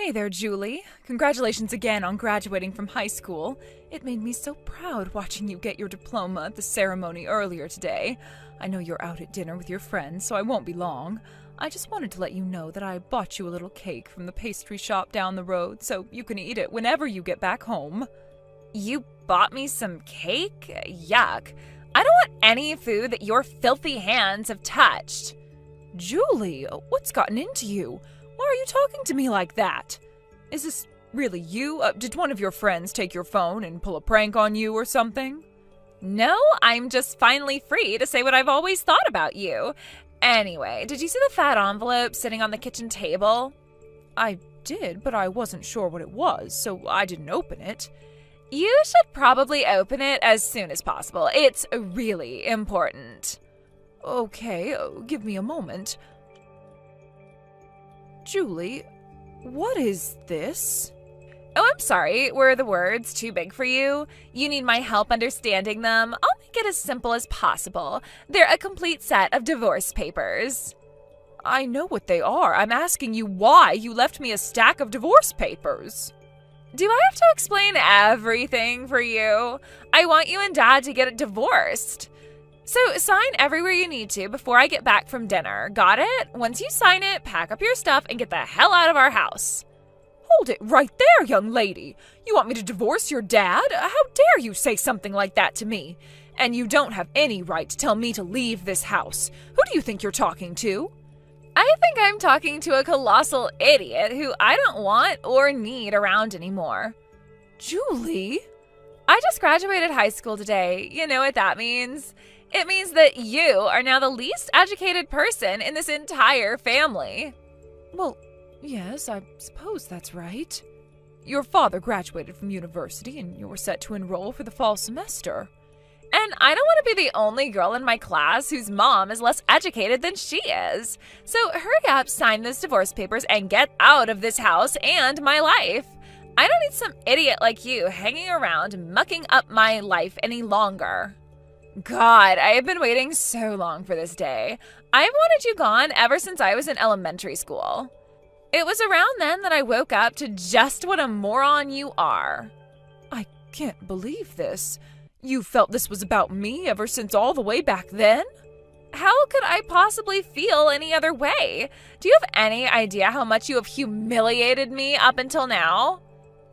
Hey there, Julie. Congratulations again on graduating from high school. It made me so proud watching you get your diploma at the ceremony earlier today. I know you're out at dinner with your friends, so I won't be long. I just wanted to let you know that I bought you a little cake from the pastry shop down the road, so you can eat it whenever you get back home. You bought me some cake? Yuck. I don't want any food that your filthy hands have touched. Julie, what's gotten into you? Why are you talking to me like that? Is this really you? Did one of your friends take your phone and pull a prank on you or something? No, I'm just finally free to say what I've always thought about you. Anyway, did you see the fat envelope sitting on the kitchen table? I did, but I wasn't sure what it was, so I didn't open it. You should probably open it as soon as possible. It's really important. Okay, give me a moment. Julie, what is this? Oh, I'm sorry. Were the words too big for you? You need my help understanding them? I'll make it as simple as possible. They're a complete set of divorce papers. I know what they are. I'm asking you why you left me a stack of divorce papers. Do I have to explain everything for you? I want you and Dad to get divorced. So sign everywhere you need to before I get back from dinner. Got it? Once you sign it, pack up your stuff and get the hell out of our house. Hold it right there, young lady. You want me to divorce your dad? How dare you say something like that to me? And you don't have any right to tell me to leave this house. Who do you think you're talking to? I think I'm talking to a colossal idiot who I don't want or need around anymore. Julie? I just graduated high school today. You know what that means? It means that you are now the least educated person in this entire family. Well, yes, I suppose that's right. Your father graduated from university and you're set to enroll for the fall semester. And I don't want to be the only girl in my class whose mom is less educated than she is. So hurry up, sign those divorce papers, and get out of this house and my life. I don't need some idiot like you hanging around mucking up my life any longer. God, I have been waiting so long for this day. I've wanted you gone ever since I was in elementary school. It was around then that I woke up to just what a moron you are. I can't believe this. You felt this was about me ever since all the way back then? How could I possibly feel any other way? Do you have any idea how much you have humiliated me up until now?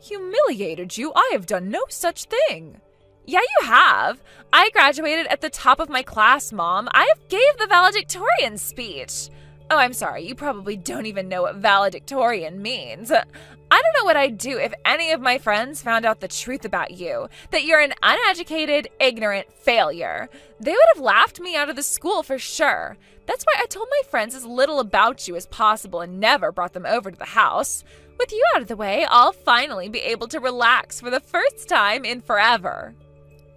Humiliated you? I have done no such thing. Yeah, you have. I graduated at the top of my class, Mom. I gave the valedictorian speech. Oh, I'm sorry. You probably don't even know what valedictorian means. I don't know what I'd do if any of my friends found out the truth about you, that you're an uneducated, ignorant failure. They would have laughed me out of the school for sure. That's why I told my friends as little about you as possible and never brought them over to the house. With you out of the way, I'll finally be able to relax for the first time in forever.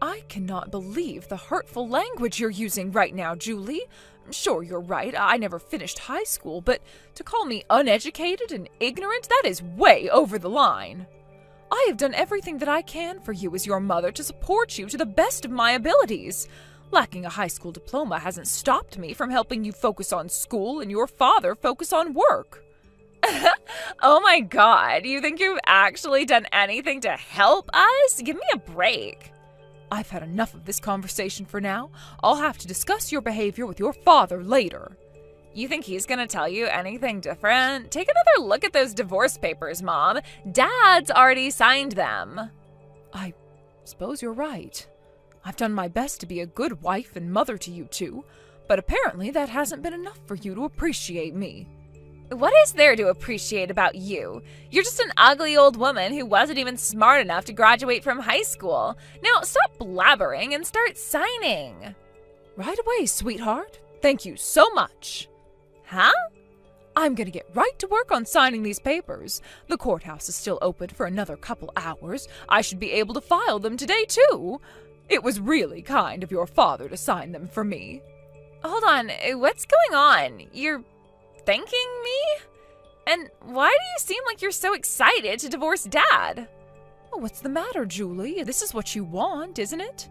I cannot believe the hurtful language you're using right now, Julie. Sure, you're right. I never finished high school, but to call me uneducated and ignorant, that is way over the line. I have done everything that I can for you as your mother to support you to the best of my abilities. Lacking a high school diploma hasn't stopped me from helping you focus on school and your father focus on work. Oh my God, you think you've actually done anything to help us? Give me a break. I've had enough of this conversation for now. I'll have to discuss your behavior with your father later. You think he's gonna tell you anything different? Take another look at those divorce papers, Mom. Dad's already signed them. I suppose you're right. I've done my best to be a good wife and mother to you two, but apparently that hasn't been enough for you to appreciate me. What is there to appreciate about you? You're just an ugly old woman who wasn't even smart enough to graduate from high school. Now stop blabbering and start signing. Right away, sweetheart. Thank you so much. Huh? I'm gonna get right to work on signing these papers. The courthouse is still open for another couple hours. I should be able to file them today, too. It was really kind of your father to sign them for me. Hold on, what's going on? You're thanking me? And why do you seem like you're so excited to divorce Dad? Well, what's the matter, Julie? This is what you want, isn't it?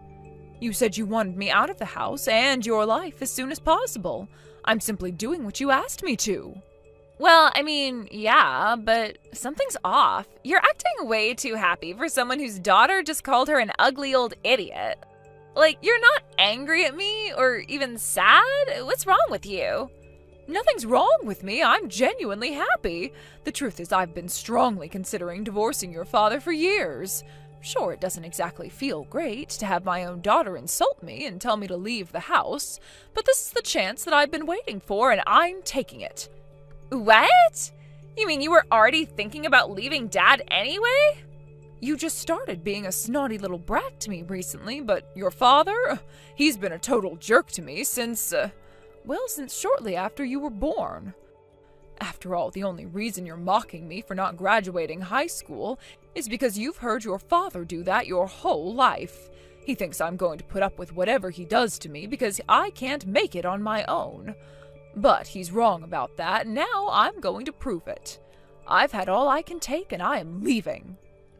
You said you wanted me out of the house and your life as soon as possible. I'm simply doing what you asked me to. Well, I mean, yeah, but something's off. You're acting way too happy for someone whose daughter just called her an ugly old idiot. Like, you're not angry at me or even sad? What's wrong with you? Nothing's wrong with me. I'm genuinely happy. The truth is, I've been strongly considering divorcing your father for years. Sure, it doesn't exactly feel great to have my own daughter insult me and tell me to leave the house, but this is the chance that I've been waiting for, and I'm taking it. What? You mean you were already thinking about leaving Dad anyway? You just started being a snotty little brat to me recently, but your father, he's been a total jerk to me since shortly after you were born. After all, the only reason you're mocking me for not graduating high school is because you've heard your father do that your whole life. He thinks I'm going to put up with whatever he does to me because I can't make it on my own. But he's wrong about that, and now I'm going to prove it. I've had all I can take, and I am leaving.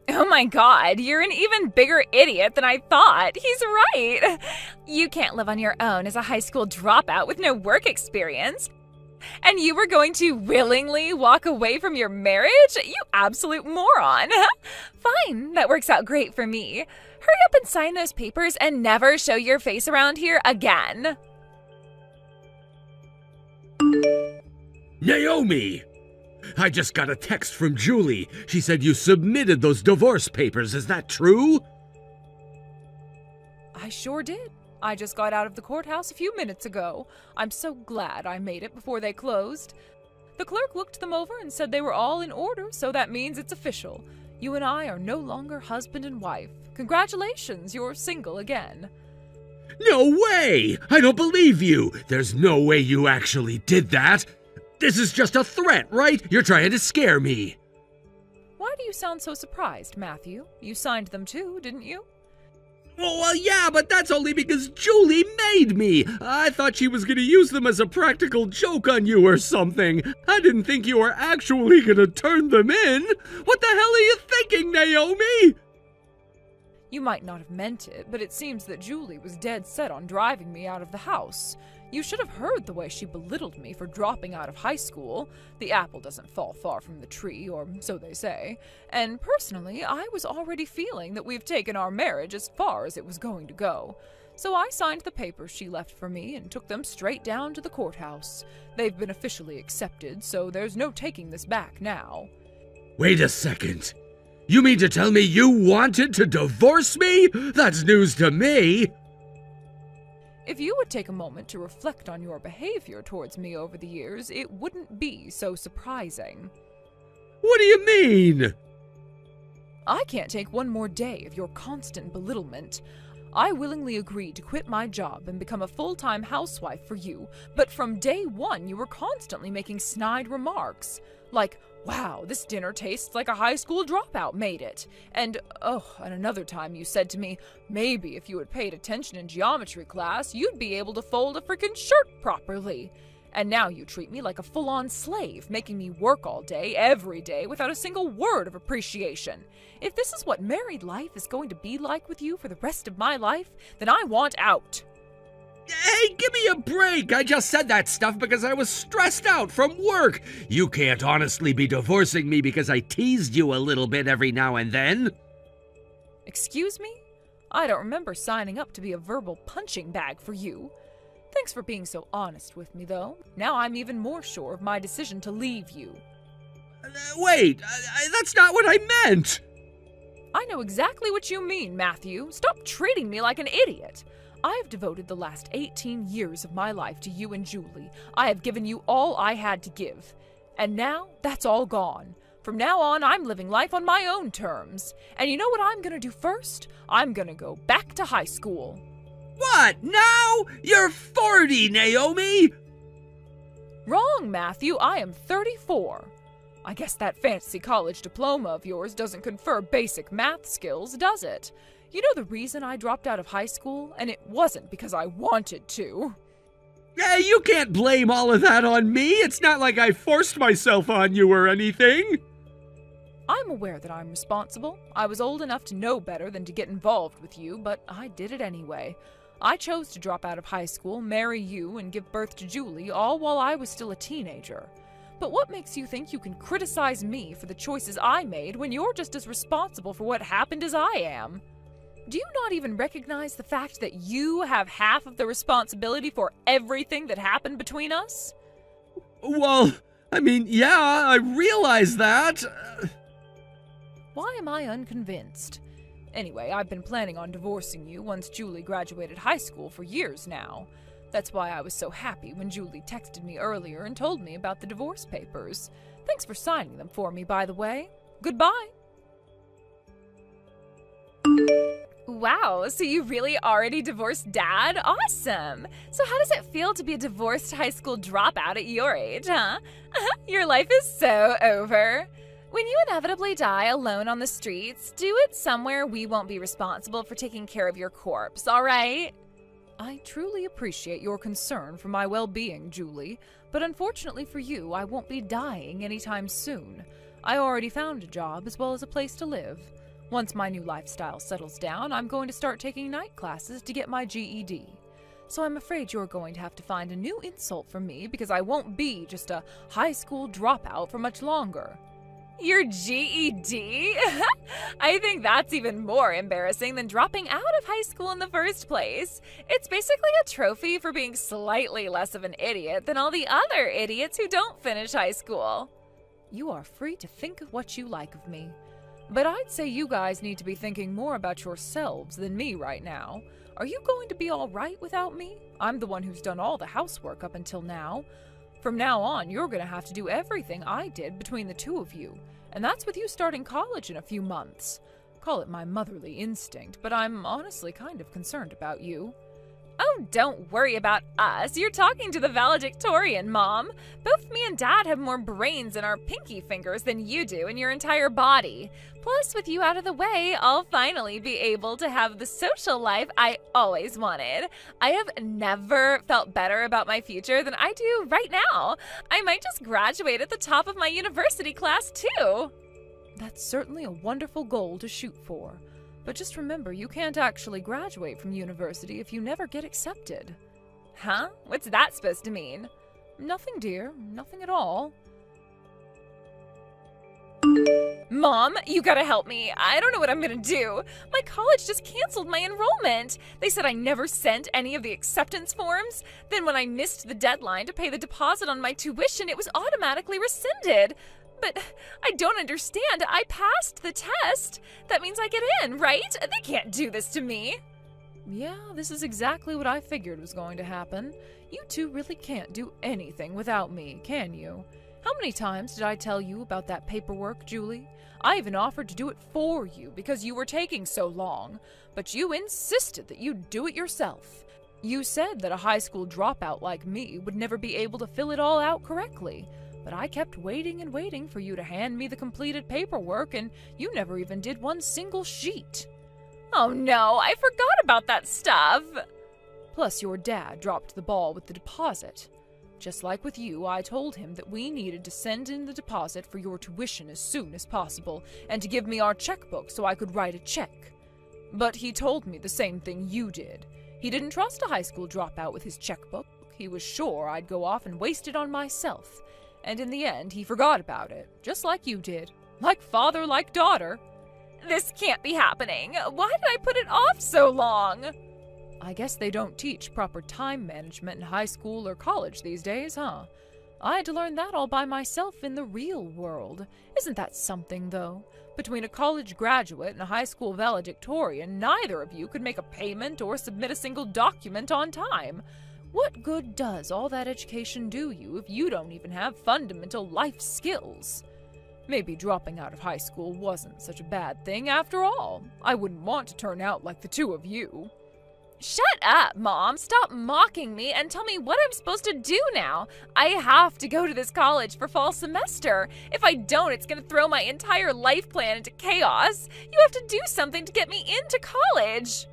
Oh my God, you're an even bigger idiot than I thought. He's right. You can't live on your own as a high school dropout with no work experience. And you were going to willingly walk away from your marriage? You absolute moron. Fine, that works out great for me. Hurry up and sign those papers and never show your face around here again. Naomi! I just got a text from Julie. She said you submitted those divorce papers. Is that true? I sure did. I just got out of the courthouse a few minutes ago. I'm so glad I made it before they closed. The clerk looked them over and said they were all in order, so that means it's official. You and I are no longer husband and wife. Congratulations, you're single again. No way! I don't believe you! There's no way you actually did that! This is just a threat, right? You're trying to scare me! Why do you sound so surprised, Matthew? You signed them too, didn't you? Well, yeah, but that's only because Julie made me! I thought she was gonna use them as a practical joke on you or something! I didn't think you were actually gonna turn them in! What the hell are you thinking, Naomi? You might not have meant it, but it seems that Julie was dead set on driving me out of the house. You should have heard the way she belittled me for dropping out of high school. The apple doesn't fall far from the tree, or so they say. And personally, I was already feeling that we've taken our marriage as far as it was going to go. So I signed the papers she left for me and took them straight down to the courthouse. They've been officially accepted, so there's no taking this back now. Wait a second. You mean to tell me you wanted to divorce me? That's news to me! If you would take a moment to reflect on your behavior towards me over the years, it wouldn't be so surprising. What do you mean? I can't take one more day of your constant belittlement. I willingly agreed to quit my job and become a full-time housewife for you, but from day one you were constantly making snide remarks. Like, wow, this dinner tastes like a high school dropout made it. And another time you said to me, maybe if you had paid attention in geometry class, you'd be able to fold a frickin' shirt properly. And now you treat me like a full-on slave, making me work all day, every day, without a single word of appreciation. If this is what married life is going to be like with you for the rest of my life, then I want out. Hey, give me a break! I just said that stuff because I was stressed out from work. You can't honestly be divorcing me because I teased you a little bit every now and then. Excuse me? I don't remember signing up to be a verbal punching bag for you. Thanks for being so honest with me, though. Now I'm even more sure of my decision to leave you. Wait, that's not what I meant! I know exactly what you mean, Matthew. Stop treating me like an idiot. I have devoted the last 18 years of my life to you and Julie. I have given you all I had to give. And now, that's all gone. From now on, I'm living life on my own terms. And you know what I'm gonna do first? I'm gonna go back to high school. What? Now? You're 40, Naomi! Wrong, Matthew. I am 34. I guess that fancy college diploma of yours doesn't confer basic math skills, does it? You know the reason I dropped out of high school? And it wasn't because I wanted to. Hey, you can't blame all of that on me. It's not like I forced myself on you or anything. I'm aware that I'm responsible. I was old enough to know better than to get involved with you, but I did it anyway. I chose to drop out of high school, marry you, and give birth to Julie, all while I was still a teenager. But what makes you think you can criticize me for the choices I made when you're just as responsible for what happened as I am? Do you not even recognize the fact that you have half of the responsibility for everything that happened between us? Well, I mean, yeah, I realize that. Why am I unconvinced? Anyway, I've been planning on divorcing you once Julie graduated high school for years now. That's why I was so happy when Julie texted me earlier and told me about the divorce papers. Thanks for signing them for me, by the way. Goodbye. Wow, so you really already divorced Dad? Awesome! So how does it feel to be a divorced high school dropout at your age, huh? Your life is so over. When you inevitably die alone on the streets, do it somewhere we won't be responsible for taking care of your corpse, all right? I truly appreciate your concern for my well-being, Julie, but unfortunately for you, I won't be dying anytime soon. I already found a job as well as a place to live. Once my new lifestyle settles down, I'm going to start taking night classes to get my GED. So I'm afraid you're going to have to find a new insult from me because I won't be just a high school dropout for much longer. Your GED? I think that's even more embarrassing than dropping out of high school in the first place. It's basically a trophy for being slightly less of an idiot than all the other idiots who don't finish high school. You are free to think of what you like of me. But I'd say you guys need to be thinking more about yourselves than me right now. Are you going to be all right without me? I'm the one who's done all the housework up until now. From now on, you're going to have to do everything I did between the two of you. And that's with you starting college in a few months. Call it my motherly instinct, but I'm honestly kind of concerned about you. Oh, don't worry about us. You're talking to the valedictorian, Mom. Both me and Dad have more brains in our pinky fingers than you do in your entire body. Plus, with you out of the way, I'll finally be able to have the social life I always wanted. I have never felt better about my future than I do right now. I might just graduate at the top of my university class, too. That's certainly a wonderful goal to shoot for. But just remember, you can't actually graduate from university if you never get accepted. Huh? What's that supposed to mean? Nothing, dear. Nothing at all. Mom, you gotta help me. I don't know what I'm gonna do. My college just canceled my enrollment. They said I never sent any of the acceptance forms. Then when I missed the deadline to pay the deposit on my tuition, it was automatically rescinded. But I don't understand. I passed the test. That means I get in, right? They can't do this to me. Yeah, this is exactly what I figured was going to happen. You two really can't do anything without me, can you? How many times did I tell you about that paperwork, Julie? I even offered to do it for you because you were taking so long, but you insisted that you'd do it yourself. You said that a high school dropout like me would never be able to fill it all out correctly. But I kept waiting and waiting for you to hand me the completed paperwork, and you never even did one single sheet. Oh no, I forgot about that stuff. Plus, your dad dropped the ball with the deposit. Just like with you, I told him that we needed to send in the deposit for your tuition as soon as possible, and to give me our checkbook so I could write a check. But he told me the same thing you did. He didn't trust a high school dropout with his checkbook. He was sure I'd go off and waste it on myself. And in the end, he forgot about it, just like you did. Like father, like daughter. This can't be happening. Why did I put it off so long? I guess they don't teach proper time management in high school or college these days, huh? I had to learn that all by myself in the real world. Isn't that something, though? Between a college graduate and a high school valedictorian, neither of you could make a payment or submit a single document on time. What good does all that education do you if you don't even have fundamental life skills? Maybe dropping out of high school wasn't such a bad thing after all. I wouldn't want to turn out like the two of you. Shut up, Mom. Stop mocking me and tell me what I'm supposed to do now. I have to go to this college for fall semester. If I don't, it's going to throw my entire life plan into chaos. You have to do something to get me into college.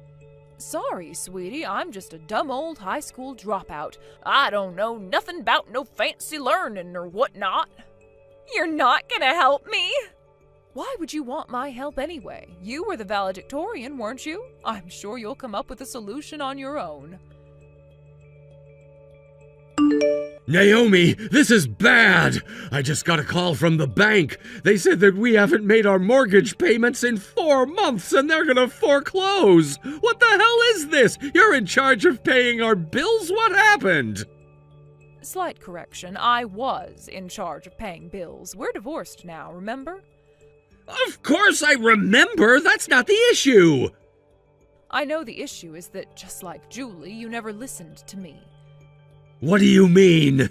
Sorry, sweetie, I'm just a dumb old high school dropout. I don't know nothing about no fancy learning or whatnot. You're not gonna help me? Why would you want my help anyway? You were the valedictorian, weren't you? I'm sure you'll come up with a solution on your own. Naomi, this is bad. I just got a call from the bank. They said that we haven't made our mortgage payments in 4 months and they're gonna foreclose. What the hell is this? You're in charge of paying our bills? What happened? Slight correction, I was in charge of paying bills. We're divorced now, remember? Of course I remember. That's not the issue. I know the issue is that, just like Julie, you never listened to me. What do you mean?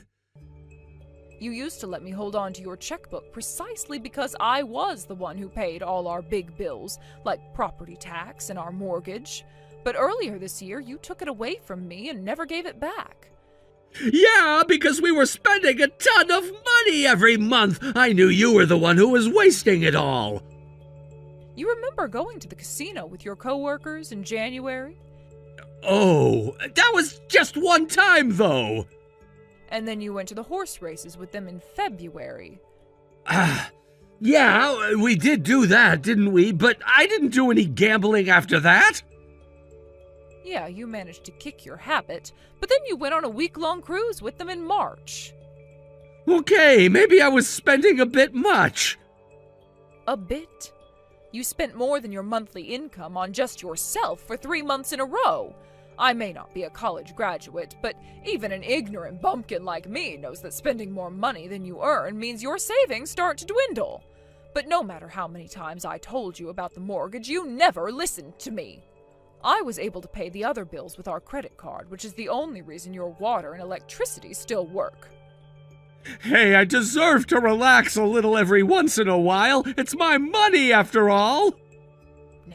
You used to let me hold on to your checkbook precisely because I was the one who paid all our big bills, like property tax and our mortgage. But earlier this year, you took it away from me and never gave it back. Yeah, because we were spending a ton of money every month. I knew you were the one who was wasting it all. You remember going to the casino with your coworkers in January? Oh, that was just one time, though. And then you went to the horse races with them in February. Yeah, we did do that, didn't we? But I didn't do any gambling after that. Yeah, you managed to kick your habit, but then you went on a week-long cruise with them in March. Okay, maybe I was spending a bit much. A bit? You spent more than your monthly income on just yourself for 3 months in a row. I may not be a college graduate, but even an ignorant bumpkin like me knows that spending more money than you earn means your savings start to dwindle. But no matter how many times I told you about the mortgage, you never listened to me. I was able to pay the other bills with our credit card, which is the only reason your water and electricity still work. Hey, I deserve to relax a little every once in a while. It's my money, after all.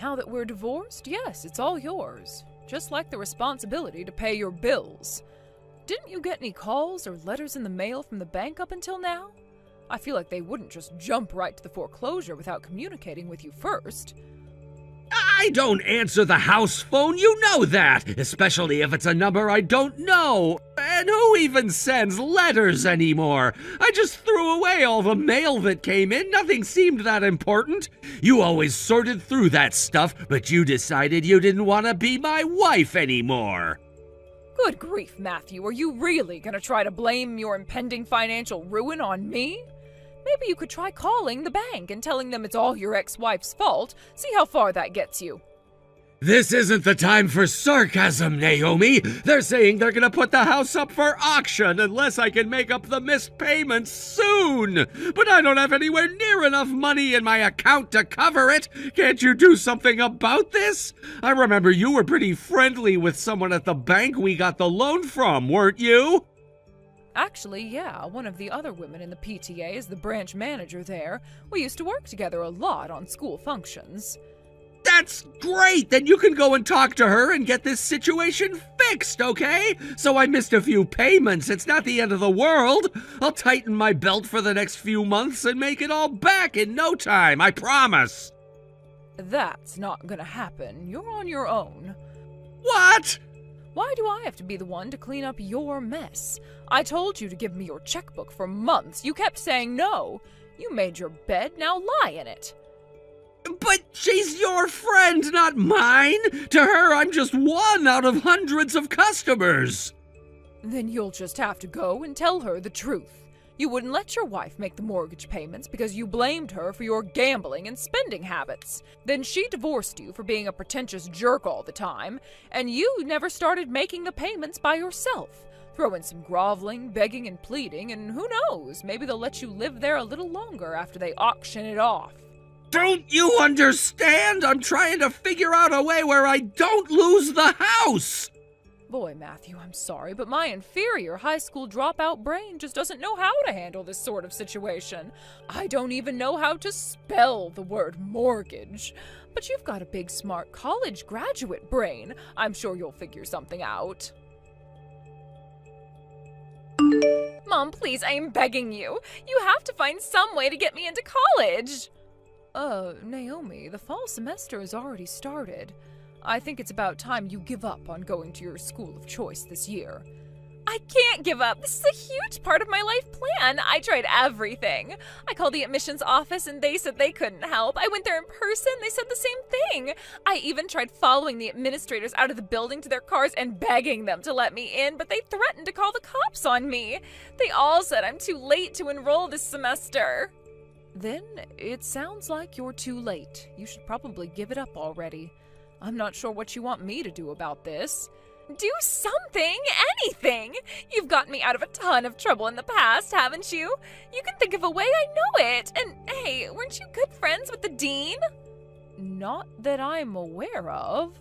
Now that we're divorced, yes, it's all yours. Just like the responsibility to pay your bills. Didn't you get any calls or letters in the mail from the bank up until now? I feel like they wouldn't just jump right to the foreclosure without communicating with you first. I don't answer the house phone, you know that, especially if it's a number I don't know. And who even sends letters anymore? I just threw away all the mail that came in. Nothing seemed that important. You always sorted through that stuff, but you decided you didn't want to be my wife anymore. Good grief, Matthew, are you really gonna try to blame your impending financial ruin on me? Maybe you could try calling the bank and telling them it's all your ex-wife's fault. See how far that gets you. This isn't the time for sarcasm, Naomi. They're saying they're gonna put the house up for auction unless I can make up the missed payments soon. But I don't have anywhere near enough money in my account to cover it. Can't you do something about this? I remember you were pretty friendly with someone at the bank we got the loan from, weren't you? Actually, yeah, one of the other women in the PTA is the branch manager there. We used to work together a lot on school functions. That's great! Then you can go and talk to her and get this situation fixed, okay? So I missed a few payments. It's not the end of the world. I'll tighten my belt for the next few months and make it all back in no time, I promise. That's not gonna happen. You're on your own. What? Why do I have to be the one to clean up your mess? I told you to give me your checkbook for months. You kept saying no. You made your bed, now lie in it. But she's your friend, not mine. To her, I'm just one out of hundreds of customers. Then you'll just have to go and tell her the truth. You wouldn't let your wife make the mortgage payments because you blamed her for your gambling and spending habits. Then she divorced you for being a pretentious jerk all the time, and you never started making the payments by yourself. Throw in some groveling, begging, and pleading, and who knows, maybe they'll let you live there a little longer after they auction it off. Don't you understand? I'm trying to figure out a way where I don't lose the house. Boy, Matthew, I'm sorry, but my inferior high school dropout brain just doesn't know how to handle this sort of situation. I don't even know how to spell the word mortgage. But you've got a big, smart college graduate brain. I'm sure you'll figure something out. Mom, please, I am begging you. You have to find some way to get me into college. Naomi, the fall semester has already started. I think it's about time you give up on going to your school of choice this year. I can't give up. This is a huge part of my life plan. I tried everything. I called the admissions office and they said they couldn't help. I went there in person. They said the same thing. I even tried following the administrators out of the building to their cars and begging them to let me in, but they threatened to call the cops on me. They all said I'm too late to enroll this semester. Then it sounds like you're too late. You should probably give it up already. I'm not sure what you want me to do about this. Do something, anything. You've gotten me out of a ton of trouble in the past, haven't you? You can think of a way, I know it. And hey, weren't you good friends with the dean? Not that I'm aware of.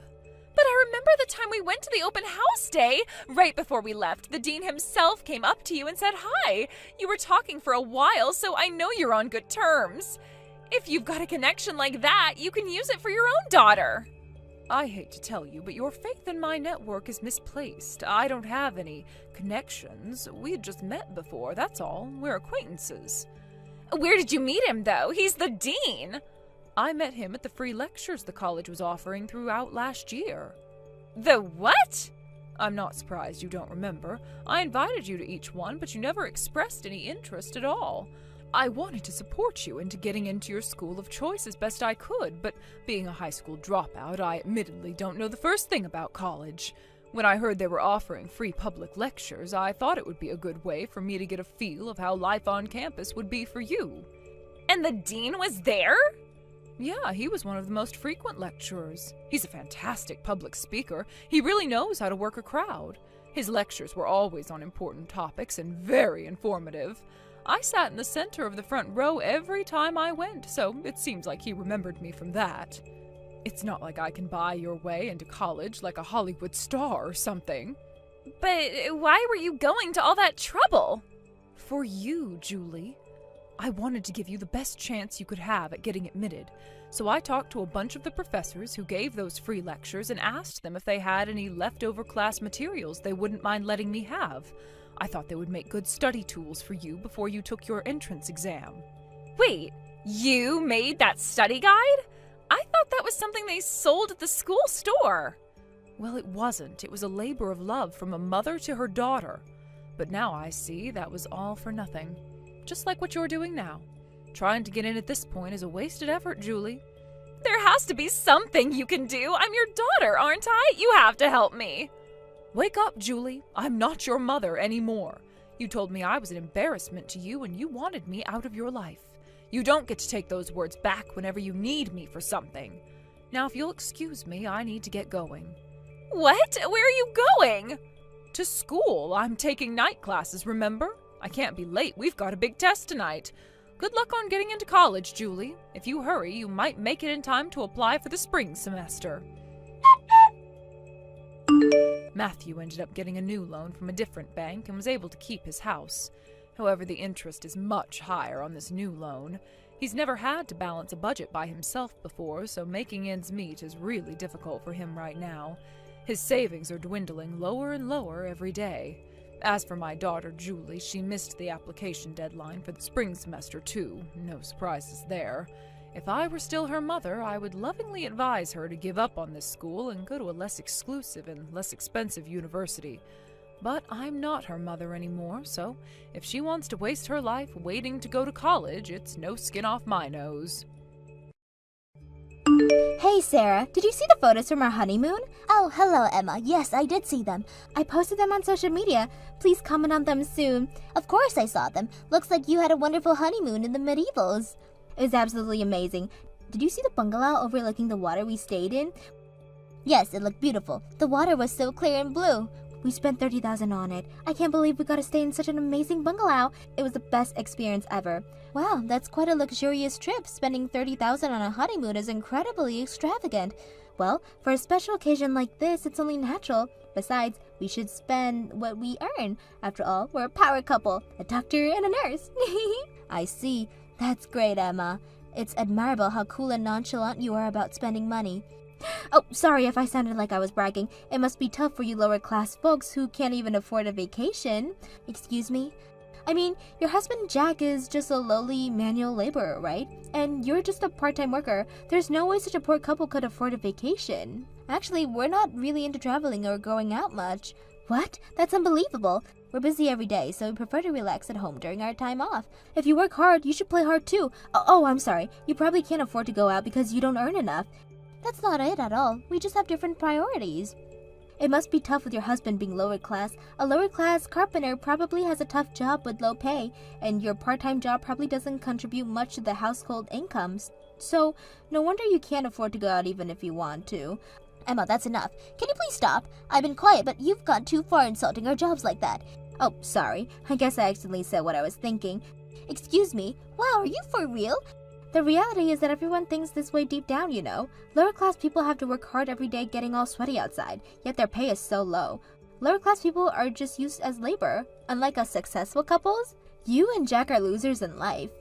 But I remember the time we went to the open house day. Right before we left, the dean himself came up to you and said hi. You were talking for a while, so I know you're on good terms. If you've got a connection like that, you can use it for your own daughter. I hate to tell you, but your faith in my network is misplaced. I don't have any connections. We had just met before, that's all. We're acquaintances. Where did you meet him, though? He's the dean. I met him at the free lectures the college was offering throughout last year. The what? I'm not surprised you don't remember. I invited you to each one, but you never expressed any interest at all. I wanted to support you into getting into your school of choice as best I could, but being a high school dropout, I admittedly don't know the first thing about college. When I heard they were offering free public lectures, I thought it would be a good way for me to get a feel of how life on campus would be for you. And the dean was there? Yeah, he was one of the most frequent lecturers. He's a fantastic public speaker. He really knows how to work a crowd. His lectures were always on important topics and very informative. I sat in the center of the front row every time I went, so it seems like he remembered me from that. It's not like I can buy your way into college like a Hollywood star or something. But why were you going to all that trouble? For you, Julie. I wanted to give you the best chance you could have at getting admitted, so I talked to a bunch of the professors who gave those free lectures and asked them if they had any leftover class materials they wouldn't mind letting me have. I thought they would make good study tools for you before you took your entrance exam. Wait, you made that study guide? I thought that was something they sold at the school store. Well, it wasn't. It was a labor of love from a mother to her daughter. But now I see that was all for nothing. Just like what you're doing now. Trying to get in at this point is a wasted effort, Julie. There has to be something you can do. I'm your daughter, aren't I? You have to help me. Wake up, Julie. I'm not your mother anymore. You told me I was an embarrassment to you and you wanted me out of your life. You don't get to take those words back whenever you need me for something. Now, if you'll excuse me, I need to get going. What? Where are you going? To school. I'm taking night classes, remember? I can't be late. We've got a big test tonight. Good luck on getting into college, Julie. If you hurry, you might make it in time to apply for the spring semester. Matthew ended up getting a new loan from a different bank and was able to keep his house. However, the interest is much higher on this new loan. He's never had to balance a budget by himself before, so making ends meet is really difficult for him right now. His savings are dwindling lower and lower every day. As for my daughter, Julie, she missed the application deadline for the spring semester, too. No surprises there. If I were still her mother, I would lovingly advise her to give up on this school and go to a less exclusive and less expensive university. But I'm not her mother anymore, so if she wants to waste her life waiting to go to college, it's no skin off my nose. Hey Sarah, did you see the photos from our honeymoon? Oh, hello Emma. Yes, I did see them. I posted them on social media. Please comment on them soon. Of course I saw them. Looks like you had a wonderful honeymoon in the medievals. It was absolutely amazing. Did you see the bungalow overlooking the water we stayed in? Yes, it looked beautiful. The water was so clear and blue. We spent $30,000 on it. I can't believe we got to stay in such an amazing bungalow. It was the best experience ever. Wow, that's quite a luxurious trip. Spending $30,000 on a honeymoon is incredibly extravagant. Well, for a special occasion like this, it's only natural. Besides, we should spend what we earn. After all, we're a power couple, a doctor and a nurse. I see. That's great, Emma. It's admirable how cool and nonchalant you are about spending money. Oh, sorry if I sounded like I was bragging. It must be tough for you lower-class folks who can't even afford a vacation. Excuse me? I mean, your husband Jack is just a lowly manual laborer, right? And you're just a part-time worker. There's no way such a poor couple could afford a vacation. Actually, we're not really into traveling or going out much. What? That's unbelievable. We're busy every day, so we prefer to relax at home during our time off. If you work hard, you should play hard too. Oh, I'm sorry. You probably can't afford to go out because you don't earn enough. That's not it at all. We just have different priorities. It must be tough with your husband being lower class. A lower class carpenter probably has a tough job with low pay, and your part-time job probably doesn't contribute much to the household incomes. So, no wonder you can't afford to go out even if you want to. Emma, that's enough. Can you please stop? I've been quiet, but you've gone too far insulting our jobs like that. Oh, sorry. I guess I accidentally said what I was thinking. Excuse me? Wow, are you for real? The reality is that everyone thinks this way deep down, you know. Lower class people have to work hard every day getting all sweaty outside, yet their pay is so low. Lower class people are just used as labor. Unlike us successful couples, you and Jack are losers in life.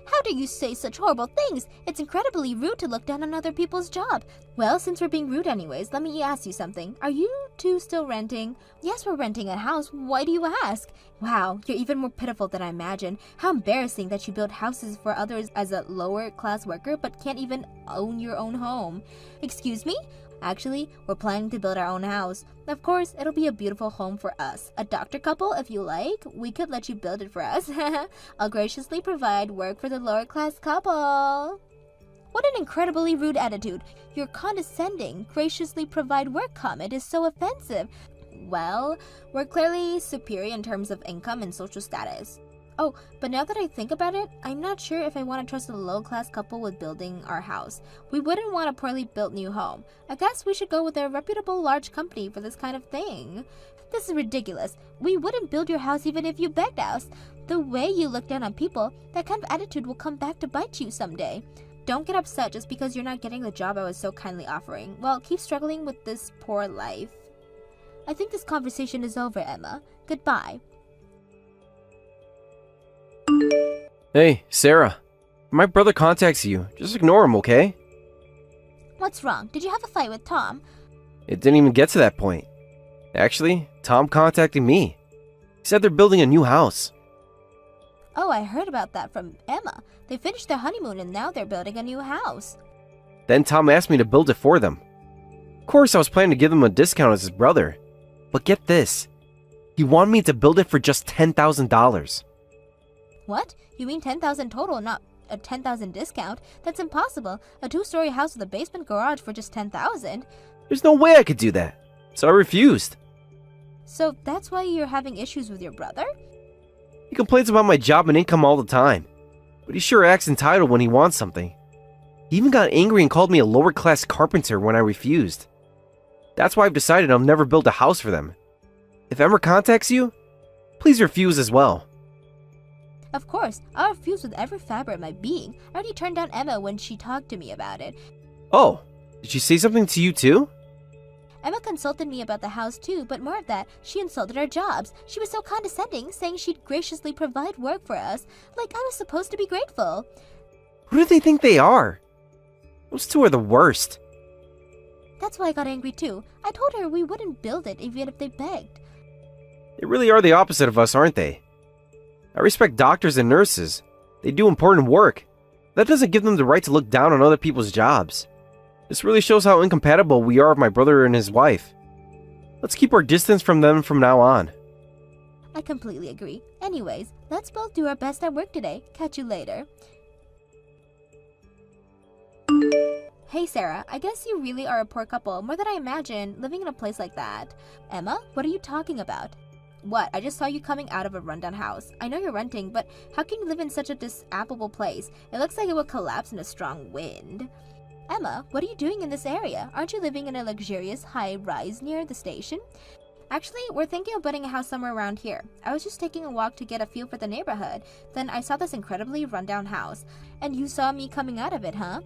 How do you say such horrible things? It's incredibly rude to look down on other people's job. Well, since we're being rude anyways, let me ask you something. Are you two still renting? Yes, we're renting a house. Why do you ask? Wow, you're even more pitiful than I imagined. How embarrassing that you build houses for others as a lower class worker but can't even own your own home. Excuse me? Actually, we're planning to build our own house. Of course, it'll be a beautiful home for us. A doctor couple, if you like, we could let you build it for us. I'll graciously provide work for the lower class couple. What an incredibly rude attitude. Your condescending, graciously provide work comment is so offensive. Well, we're clearly superior in terms of income and social status. Oh, but now that I think about it, I'm not sure if I want to trust a low-class couple with building our house. We wouldn't want a poorly built new home. I guess we should go with a reputable large company for this kind of thing. This is ridiculous. We wouldn't build your house even if you begged us. The way you look down on people, that kind of attitude will come back to bite you someday. Don't get upset just because you're not getting the job I was so kindly offering. Well, keep struggling with this poor life. I think this conversation is over, Emma. Goodbye. Hey, Sarah. My brother contacts you. Just ignore him, okay? What's wrong? Did you have a fight with Tom? It didn't even get to that point. Actually, Tom contacted me. He said they're building a new house. Oh, I heard about that from Emma. They finished their honeymoon and now they're building a new house. Then Tom asked me to build it for them. Of course, I was planning to give him a discount as his brother. But get this. He wanted me to build it for just $10,000. What? You mean 10,000 total, not a 10,000 discount? That's impossible. A 2-story house with a basement garage for just 10,000. There's no way I could do that. So I refused. So that's why you're having issues with your brother? He complains about my job and income all the time. But he sure acts entitled when he wants something. He even got angry and called me a lower class carpenter when I refused. That's why I've decided I'll never build a house for them. If Emma contacts you, please refuse as well. Of course, I'll refuse with every fiber of my being. I already turned down Emma when she talked to me about it. Oh, did she say something to you too? Emma consulted me about the house too, but more of that, she insulted our jobs. She was so condescending, saying she'd graciously provide work for us, like I was supposed to be grateful. Who do they think they are? Those two are the worst. That's why I got angry too. I told her we wouldn't build it even if they begged. They really are the opposite of us, aren't they? I respect doctors and nurses. They do important work. That doesn't give them the right to look down on other people's jobs. This really shows how incompatible we are with my brother and his wife. Let's keep our distance from them from now on. I completely agree. Anyways, let's both do our best at work today. Catch you later. Hey Sarah, I guess you really are a poor couple, more than I imagined, living in a place like that. Emma, what are you talking about? What? I just saw you coming out of a rundown house. I know you're renting, but how can you live in such a disapplicable place? It looks like it will collapse in a strong wind. Emma, what are you doing in this area? Aren't you living in a luxurious high-rise near the station? Actually, we're thinking of building a house somewhere around here. I was just taking a walk to get a feel for the neighborhood. Then I saw this incredibly rundown house. And you saw me coming out of it, huh?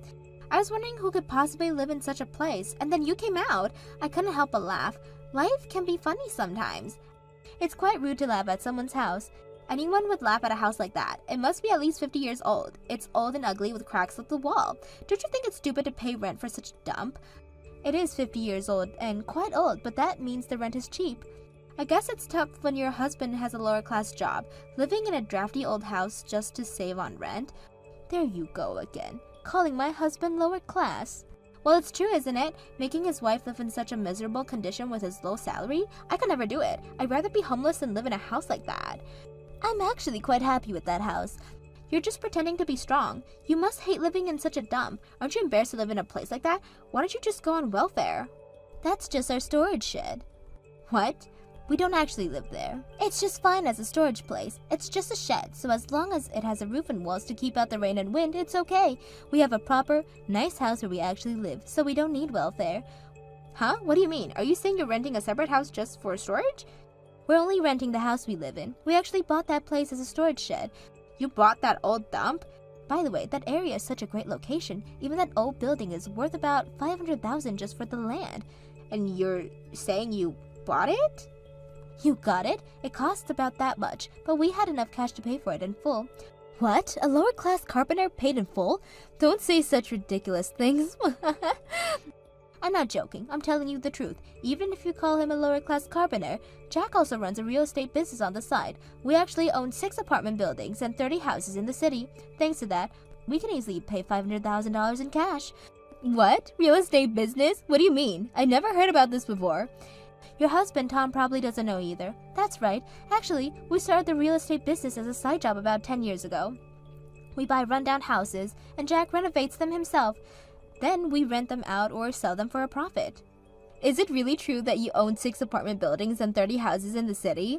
I was wondering who could possibly live in such a place, and then you came out. I couldn't help but laugh. Life can be funny sometimes. It's quite rude to laugh at someone's house. Anyone would laugh at a house like that. It must be at least 50 years old. It's old and ugly with cracks up the wall. Don't you think it's stupid to pay rent for such a dump? It is 50 years old and quite old, but that means the rent is cheap. I guess it's tough when your husband has a lower class job, living in a drafty old house just to save on rent. There you go again, calling my husband lower class. Well, it's true, isn't it? Making his wife live in such a miserable condition with his low salary? I could never do it. I'd rather be homeless than live in a house like that. I'm actually quite happy with that house. You're just pretending to be strong. You must hate living in such a dump. Aren't you embarrassed to live in a place like that? Why don't you just go on welfare? That's just our storage shed. What? We don't actually live there. It's just fine as a storage place. It's just a shed, so as long as it has a roof and walls to keep out the rain and wind, it's okay. We have a proper, nice house where we actually live, so we don't need welfare. Huh? What do you mean? Are you saying you're renting a separate house just for storage? We're only renting the house we live in. We actually bought that place as a storage shed. You bought that old dump? By the way, that area is such a great location. Even that old building is worth about $500,000 just for the land. And you're saying you bought it? You got it. It cost about that much, but we had enough cash to pay for it in full. What? A lower-class carpenter paid in full? Don't say such ridiculous things. I'm not joking. I'm telling you the truth. Even if you call him a lower-class carpenter, Jack also runs a real estate business on the side. We actually own 6 apartment buildings and 30 houses in the city. Thanks to that, we can easily pay $500,000 in cash. What? Real estate business? What do you mean? I never heard about this before. Your husband, Tom, probably doesn't know either. That's right. Actually, we started the real estate business as a side job about 10 years ago. We buy rundown houses, and Jack renovates them himself. Then we rent them out or sell them for a profit. Is it really true that you own 6 apartment buildings and 30 houses in the city?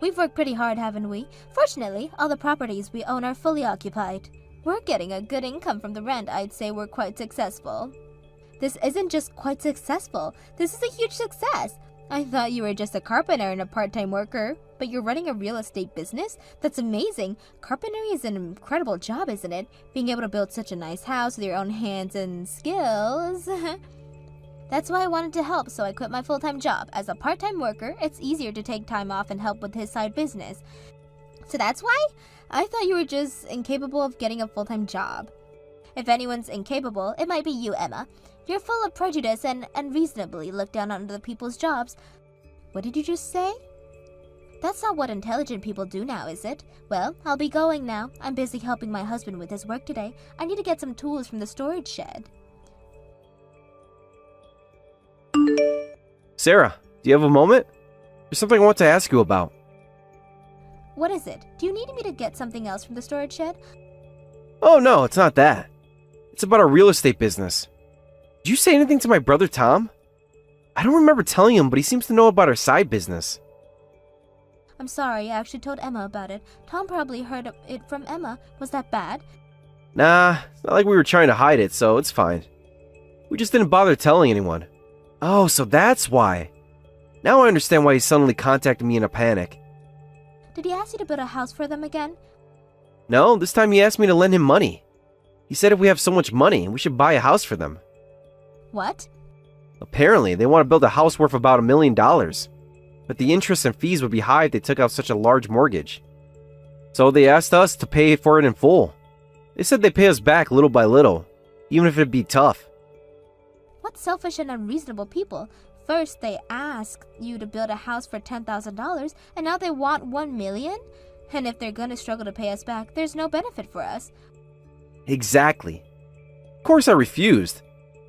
We've worked pretty hard, haven't we? Fortunately, all the properties we own are fully occupied. We're getting a good income from the rent. I'd say we're quite successful. This isn't just quite successful. This is a huge success. I thought you were just a carpenter and a part-time worker, but you're running a real estate business? That's amazing. Carpentry is an incredible job, isn't it? Being able to build such a nice house with your own hands and skills. That's why I wanted to help, so I quit my full-time job. As a part-time worker, it's easier to take time off and help with his side business. So that's why? I thought you were just incapable of getting a full-time job. If anyone's incapable, it might be you, Emma. You're full of prejudice and unreasonably look down on other people's jobs. What did you just say? That's not what intelligent people do now, is it? Well, I'll be going now. I'm busy helping my husband with his work today. I need to get some tools from the storage shed. Sarah, do you have a moment? There's something I want to ask you about. What is it? Do you need me to get something else from the storage shed? Oh no, it's not that. It's about our real estate business. Did you say anything to my brother Tom? I don't remember telling him, but he seems to know about our side business. I'm sorry, I actually told Emma about it. Tom probably heard it from Emma. Was that bad? Nah, it's not like we were trying to hide it, so it's fine. We just didn't bother telling anyone. Oh, so that's why. Now I understand why he suddenly contacted me in a panic. Did he ask you to build a house for them again? No, this time he asked me to lend him money. He said if we have so much money, we should buy a house for them. What? Apparently, they want to build a house worth about $1 million. But the interest and fees would be high if they took out such a large mortgage. So they asked us to pay for it in full. They said they'd pay us back little by little, even if it'd be tough. What selfish and unreasonable people. First, they asked you to build a house for $10,000, and now they want $1 million? And if they're gonna struggle to pay us back, there's no benefit for us. Exactly. Of course I refused.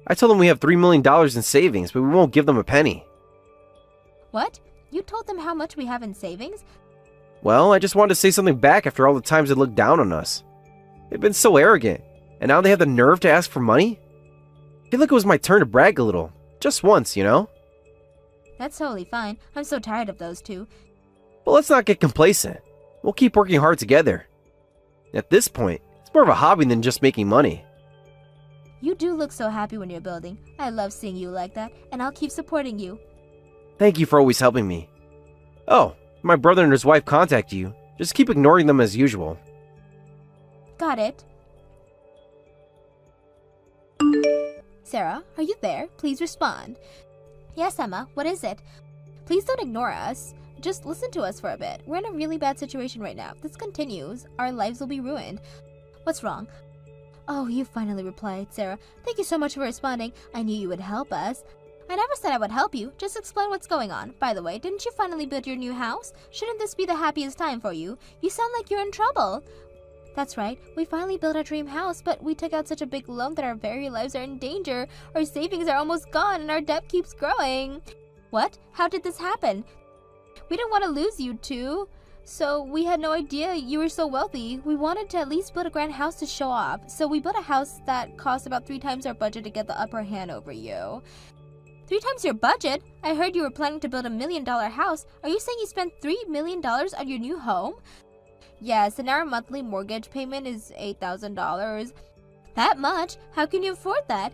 I told them we have $3 million in savings, but we won't give them a penny. What? You told them how much we have in savings? Well, I just wanted to say something back after all the times they looked down on us. They've been so arrogant, and now they have the nerve to ask for money? I feel like it was my turn to brag a little. Just once, you know? That's totally fine. I'm so tired of those two. But let's not get complacent. We'll keep working hard together. At this point, it's more of a hobby than just making money. You do look so happy when you're building. I love seeing you like that, and I'll keep supporting you. Thank you for always helping me. Oh, my brother and his wife contact you. Just keep ignoring them as usual. Got it. Sarah, are you there? Please respond. Yes, Emma, what is it? Please don't ignore us. Just listen to us for a bit. We're in a really bad situation right now. If this continues, our lives will be ruined. What's wrong? Oh, you finally replied, Sarah. Thank you so much for responding. I knew you would help us. I never said I would help you. Just explain what's going on. By the way, didn't you finally build your new house? Shouldn't this be the happiest time for you? You sound like you're in trouble. That's right, we finally built our dream house, but we took out such a big loan that our very lives are in danger. Our savings are almost gone and our debt keeps growing. What? How did this happen? We didn't want to lose you two, so we had no idea you were so wealthy. We wanted to at least build a grand house to show off, so we built a house that cost about 3 times our budget to get the upper hand over you. 3 times your budget? I heard you were planning to build $1 million house. Are you saying you spent $3 million on your new home? Yes, and our monthly mortgage payment is $8,000. That much? How can you afford that?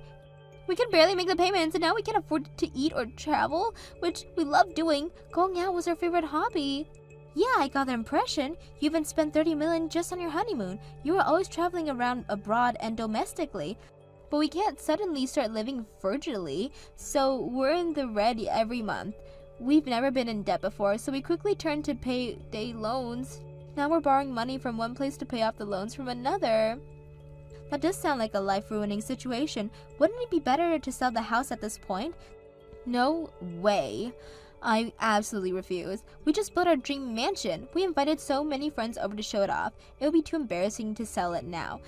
We can barely make the payments, and now we can't afford to eat or travel, which we love doing. Going out was our favorite hobby. Yeah, I got the impression. You even spent $30 million just on your honeymoon. You were always traveling around abroad and domestically. But we can't suddenly start living frugally, so we're in the red every month. We've never been in debt before, so we quickly turned to payday loans. Now we're borrowing money from one place to pay off the loans from another. That does sound like a life-ruining situation. Wouldn't it be better to sell the house at this point? No way. I absolutely refuse. We just built our dream mansion. We invited so many friends over to show it off. It would be too embarrassing to sell it now.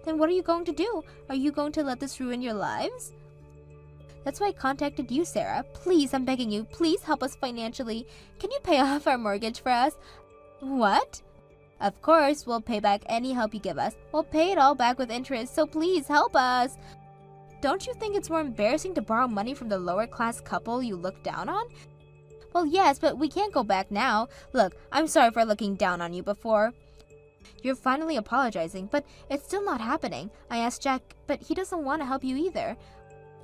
Then what are you going to do? Are you going to let this ruin your lives? That's why I contacted you, Sarah. Please, I'm begging you, please help us financially. Can you pay off our mortgage for us? What? Of course, we'll pay back any help you give us. We'll pay it all back with interest, so please help us. Don't you think it's more embarrassing to borrow money from the lower-class couple you look down on? Well, yes, but we can't go back now. Look, I'm sorry for looking down on you before. You're finally apologizing, but it's still not happening. I asked Jack, but he doesn't want to help you either.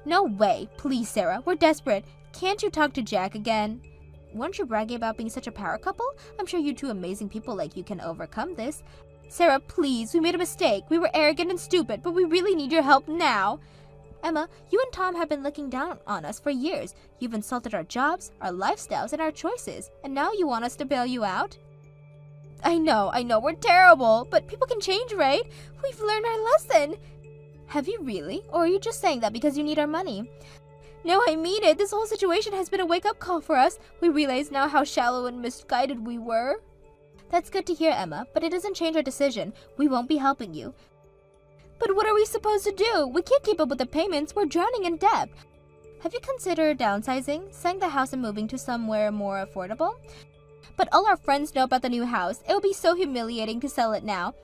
No way. Please, Sarah, we're desperate. Can't you talk to Jack again? Weren't you bragging about being such a power couple? I'm sure you two amazing people like you can overcome this. Sarah, please, we made a mistake. We were arrogant and stupid, but we really need your help now. Emma, you and Tom have been looking down on us for years. You've insulted our jobs, our lifestyles, and our choices, and now you want us to bail you out? I know, we're terrible, but people can change, right? We've learned our lesson. Have you really? Or are you just saying that because you need our money? No, I mean it. This whole situation has been a wake-up call for us. We realize now how shallow and misguided we were. That's good to hear, Emma, but it doesn't change our decision. We won't be helping you. But what are we supposed to do? We can't keep up with the payments. We're drowning in debt. Have you considered downsizing, selling the house and moving to somewhere more affordable? But all our friends know about the new house. It will be so humiliating to sell it now.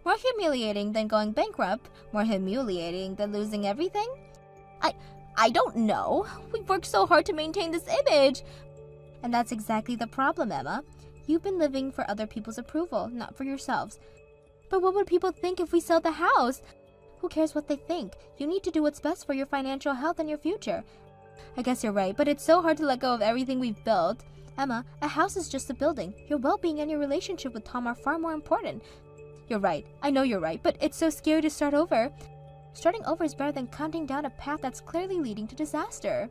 More humiliating than going bankrupt. More humiliating than losing everything. I don't know. We've worked so hard to maintain this image. And that's exactly the problem, Emma. You've been living for other people's approval, not for yourselves. But what would people think if we sell the house? Who cares what they think? You need to do what's best for your financial health and your future. I guess you're right, but it's so hard to let go of everything we've built. Emma, a house is just a building. Your well-being and your relationship with Tom are far more important. You're right. I know you're right, but it's so scary to start over. Starting over is better than counting down a path that's clearly leading to disaster.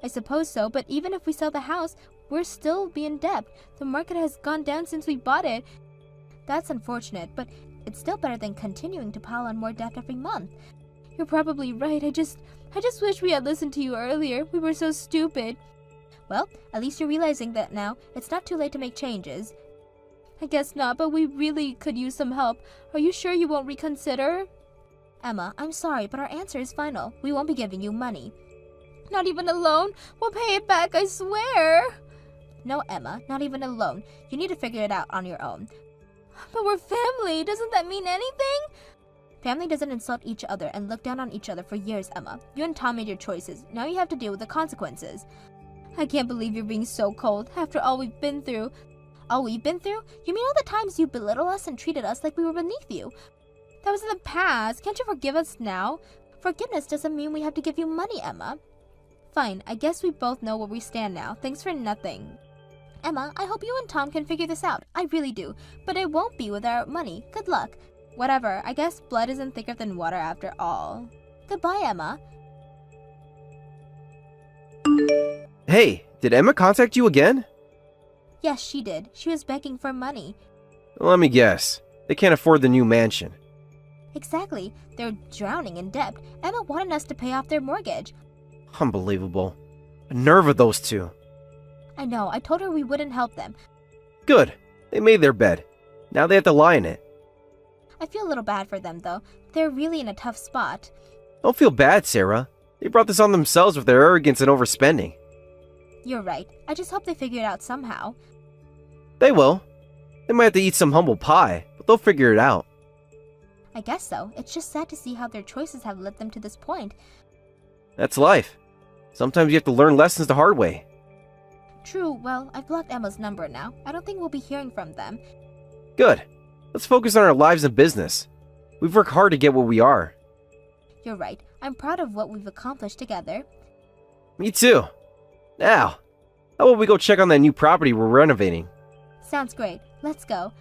I suppose so, but even if we sell the house, we'll still be in debt. The market has gone down since we bought it. That's unfortunate, but it's still better than continuing to pile on more debt every month. You're probably right. I just wish we had listened to you earlier. We were so stupid. Well, at least you're realizing that now. It's not too late to make changes. I guess not, but we really could use some help. Are you sure you won't reconsider? Emma, I'm sorry, but our answer is final. We won't be giving you money. Not even a loan? We'll pay it back, I swear. No, Emma, not even a loan. You need to figure it out on your own. But we're family. Doesn't that mean anything? Family doesn't insult each other and look down on each other for years, Emma. You and Tom made your choices. Now you have to deal with the consequences. I can't believe you're being so cold after all we've been through. All we've been through? You mean all the times you belittled us and treated us like we were beneath you? That was in the past. Can't you forgive us now? Forgiveness doesn't mean we have to give you money, Emma. Fine, I guess we both know where we stand now. Thanks for nothing. Emma, I hope you and Tom can figure this out. I really do. But it won't be without money. Good luck. Whatever, I guess blood isn't thicker than water after all. Goodbye, Emma. Hey, did Emma contact you again? Yes, she did. She was begging for money. Let me guess. They can't afford the new mansion. Exactly. They're drowning in debt. Emma wanted us to pay off their mortgage. Unbelievable. The nerve of those two. I know. I told her we wouldn't help them. Good. They made their bed. Now they have to lie in it. I feel a little bad for them, though. They're really in a tough spot. Don't feel bad, Sarah. They brought this on themselves with their arrogance and overspending. You're right. I just hope they figure it out somehow. They will. They might have to eat some humble pie, but they'll figure it out. I guess so. It's just sad to see how their choices have led them to this point. That's life. Sometimes you have to learn lessons the hard way. True, well, I've blocked Emma's number now. I don't think we'll be hearing from them. Good. Let's focus on our lives and business. We've worked hard to get where we are. You're right. I'm proud of what we've accomplished together. Me too. Now, how about we go check on that new property we're renovating? Sounds great. Let's go.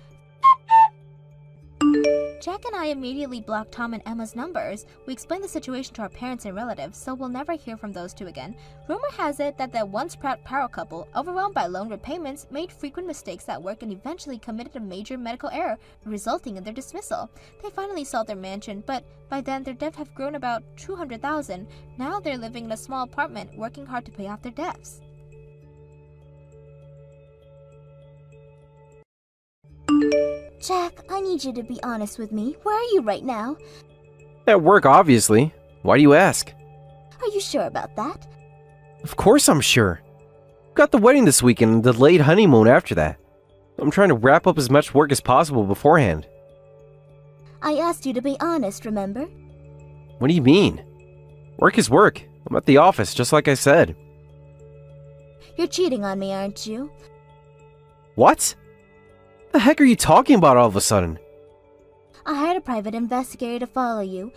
Jack and I immediately blocked Tom and Emma's numbers. We explained the situation to our parents and relatives, so we'll never hear from those two again. Rumor has it that the once proud power couple, overwhelmed by loan repayments, made frequent mistakes at work and eventually committed a major medical error, resulting in their dismissal. They finally sold their mansion, but by then their debt have grown about $200,000. Now they're living in a small apartment, working hard to pay off their debts. Jack, I need you to be honest with me. Where are you right now? At work, obviously. Why do you ask? Are you sure about that? Of course I'm sure. Got the wedding this weekend and the delayed honeymoon after that. I'm trying to wrap up as much work as possible beforehand. I asked you to be honest, remember? What do you mean? Work is work. I'm at the office, just like I said. You're cheating on me, aren't you? What? The heck are you talking about all of a sudden? I hired a private investigator to follow you.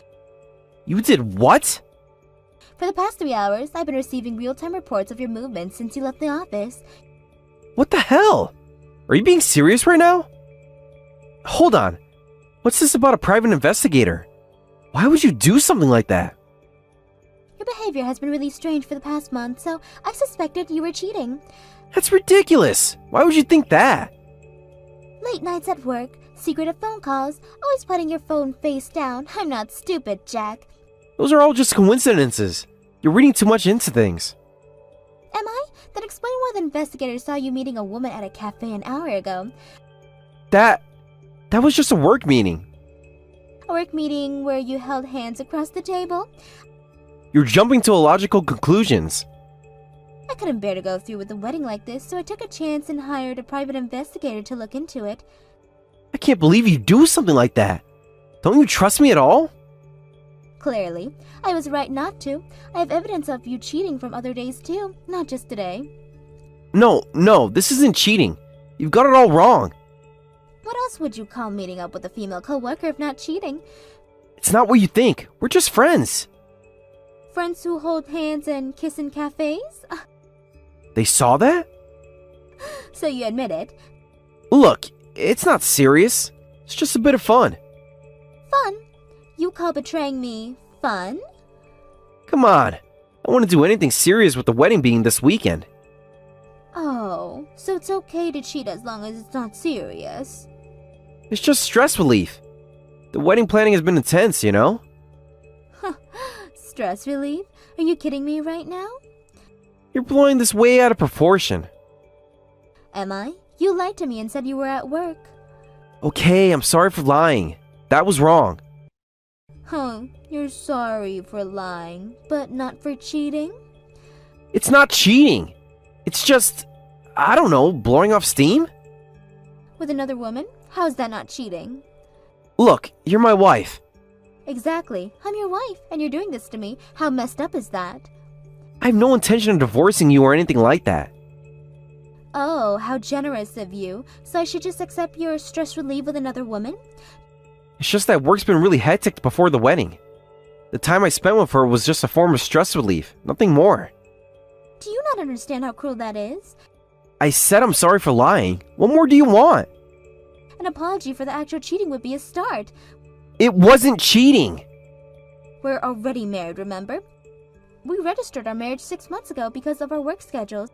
You did what? For the past 3 hours, I've been receiving real-time reports of your movements since you left the office. What the hell? Are you being serious right now? Hold on. What's this about a private investigator? Why would you do something like that? Your behavior has been really strange for the past month, so I suspected you were cheating. That's ridiculous. Why would you think that? Late nights at work, secretive phone calls, always putting your phone face down. I'm not stupid, Jack. Those are all just coincidences. You're reading too much into things. Am I? Then explain why the investigator saw you meeting a woman at a cafe an hour ago. That was just a work meeting. A work meeting where you held hands across the table? You're jumping to illogical conclusions. I couldn't bear to go through with a wedding like this, so I took a chance and hired a private investigator to look into it. I can't believe you do something like that. Don't you trust me at all? Clearly. I was right not to. I have evidence of you cheating from other days too, not just today. No, this isn't cheating. You've got it all wrong. What else would you call meeting up with a female co-worker if not cheating? It's not what you think. We're just friends. Friends who hold hands and kiss in cafes? They saw that? So you admit it. Look, it's not serious. It's just a bit of fun. Fun? You call betraying me fun? Come on. I want to do anything serious with the wedding being this weekend. Oh, so it's okay to cheat as long as it's not serious. It's just stress relief. The wedding planning has been intense, you know? Stress relief? Are you kidding me right now? You're blowing this way out of proportion. Am I? You lied to me and said you were at work. Okay, I'm sorry for lying. That was wrong. You're sorry for lying, but not for cheating? It's not cheating. It's just, I don't know, blowing off steam? With another woman? How's that not cheating? Look, you're my wife. Exactly. I'm your wife, and you're doing this to me. How messed up is that? I have no intention of divorcing you or anything like that. Oh, how generous of you. So I should just accept your stress relief with another woman? It's just that work's been really hectic before the wedding. The time I spent with her was just a form of stress relief, nothing more. Do you not understand how cruel that is? I said I'm sorry for lying. What more do you want? An apology for the actual cheating would be a start. It wasn't cheating. We're already married, remember? We registered our marriage 6 months ago because of our work schedules,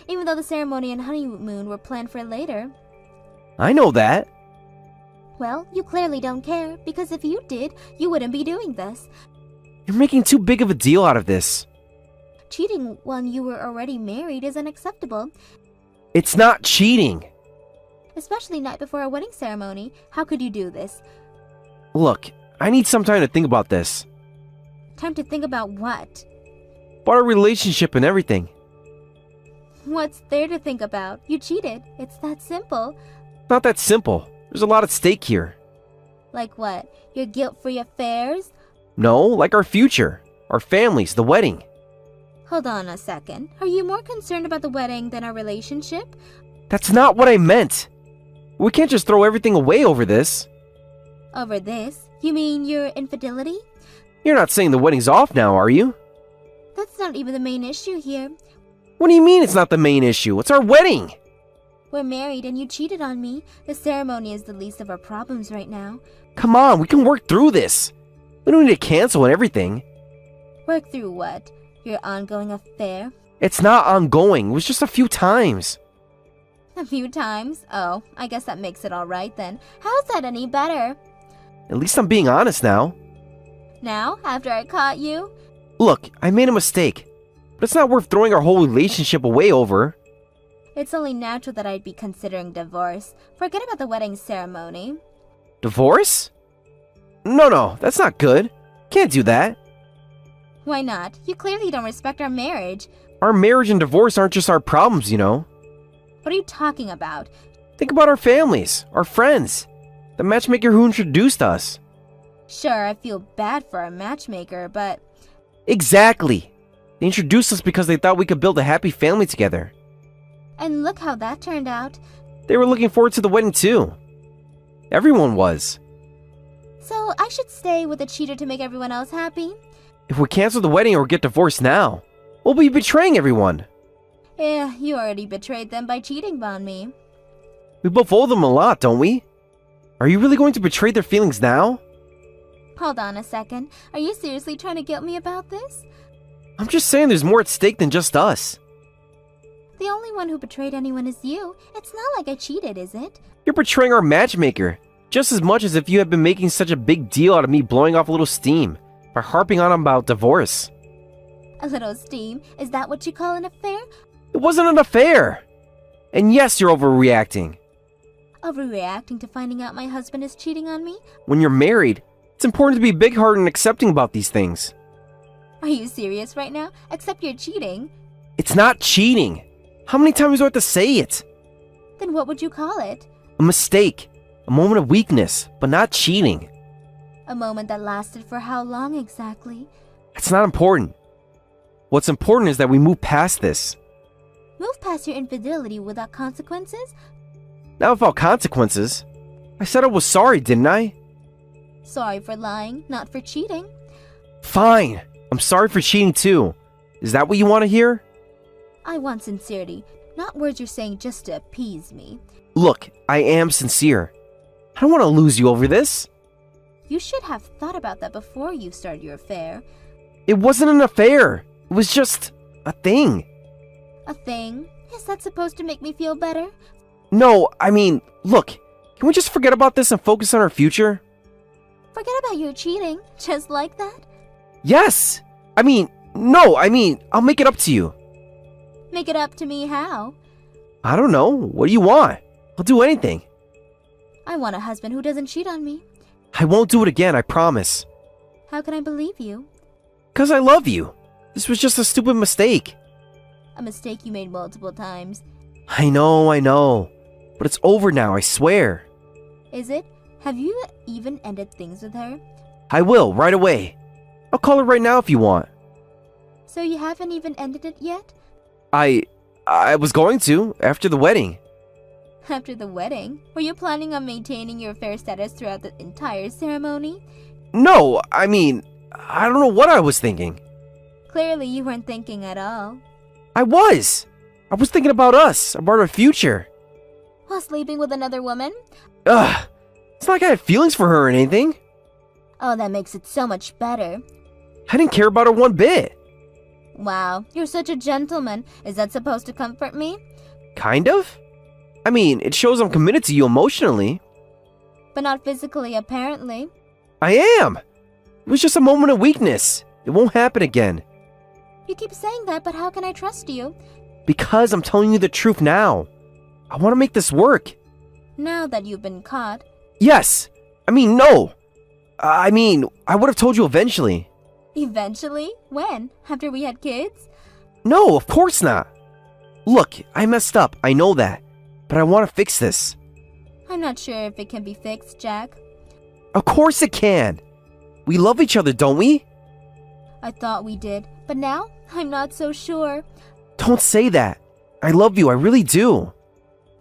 even though the ceremony and honeymoon were planned for later. I know that. Well, you clearly don't care, because if you did, you wouldn't be doing this. You're making too big of a deal out of this. Cheating when you were already married is unacceptable, It's not cheating. especially night before a wedding ceremony. How could you do this? Look, I need some time to think about this. Time to think about what? About our relationship and everything. What's there to think about? You cheated. It's that simple. It's not that simple. There's a lot at stake here. Like what? Your guilt-free affairs? No, like our future. Our families, the wedding. Hold on a second. Are you more concerned about the wedding than our relationship? That's not what I meant. We can't just throw everything away over this. Over this? You mean your infidelity? You're not saying the wedding's off now, are you? That's not even the main issue here. What do you mean it's not the main issue? It's our wedding! We're married and you cheated on me. The ceremony is the least of our problems right now. Come on, we can work through this. We don't need to cancel and everything. Work through what? Your ongoing affair? It's not ongoing. It was just a few times. A few times? Oh, I guess that makes it alright then. How's that any better? At least I'm being honest now. Now, after I caught you? Look, I made a mistake. But it's not worth throwing our whole relationship away over. It's only natural that I'd be considering divorce. Forget about the wedding ceremony. Divorce? No, that's not good. Can't do that. Why not? You clearly don't respect our marriage. Our marriage and divorce aren't just our problems, you know. What are you talking about? Think about our families, our friends, the matchmaker who introduced us. Sure, I feel bad for our matchmaker, but... Exactly. They introduced us because they thought we could build a happy family together. And look how that turned out. They were looking forward to the wedding too. Everyone was. So I should stay with the cheater to make everyone else happy? If we cancel the wedding or get divorced now, we'll be betraying everyone. Yeah, you already betrayed them by cheating on me. We both owe them a lot, don't we? Are you really going to betray their feelings now? Hold on a second. Are you seriously trying to guilt me about this? I'm just saying there's more at stake than just us. The only one who betrayed anyone is you. It's not like I cheated, is it? You're betraying our matchmaker, just as much as if you had been making such a big deal out of me blowing off a little steam by harping on him about divorce. A little steam? Is that what you call an affair? It wasn't an affair. And yes, you're overreacting. Overreacting to finding out my husband is cheating on me? When you're married, it's important to be big-hearted and accepting about these things. Are you serious right now? Except you're cheating. It's not cheating. How many times do I have to say it? Then what would you call it? A mistake. A moment of weakness, but not cheating. A moment that lasted for how long exactly? It's not important. What's important is that we move past this. Move past your infidelity without consequences? Not without consequences. I said I was sorry, didn't I? Sorry for lying, not for cheating. Fine. I'm sorry for cheating too. Is that what you want to hear? I want sincerity, not words you're saying just to appease me. Look, I am sincere. I don't want to lose you over this. You should have thought about that before you started your affair. It wasn't an affair. It was just a thing. A thing? Is that supposed to make me feel better? No, I mean, look, can we just forget about this and focus on our future? Forget about your cheating, just like that? Yes! I'll make it up to you. Make it up to me how? I don't know. What do you want? I'll do anything. I want a husband who doesn't cheat on me. I won't do it again, I promise. How can I believe you? 'Cause I love you. This was just a stupid mistake. A mistake you made multiple times. I know. But it's over now, I swear. Is it? Have you even ended things with her? I will, right away. I'll call her right now if you want. So you haven't even ended it yet? I was going to, after the wedding. After the wedding? Were you planning on maintaining your affair status throughout the entire ceremony? No, I don't know what I was thinking. Clearly you weren't thinking at all. I was thinking about us, about our future. While sleeping with another woman? Ugh, it's not like I had feelings for her or anything. Oh, that makes it so much better. I didn't care about her one bit. Wow, you're such a gentleman. Is that supposed to comfort me? Kind of? It shows I'm committed to you emotionally. But not physically, apparently. I am! It was just a moment of weakness. It won't happen again. You keep saying that, but how can I trust you? Because I'm telling you the truth now. I want to make this work. Now that you've been caught. Yes! No! I mean, I would have told you eventually. Eventually? When? After we had kids? No, of course not. Look, I messed up, I know that. But I want to fix this. I'm not sure if it can be fixed, Jack. Of course it can. We love each other, don't we? I thought we did, but now I'm not so sure. Don't say that. I love you, I really do.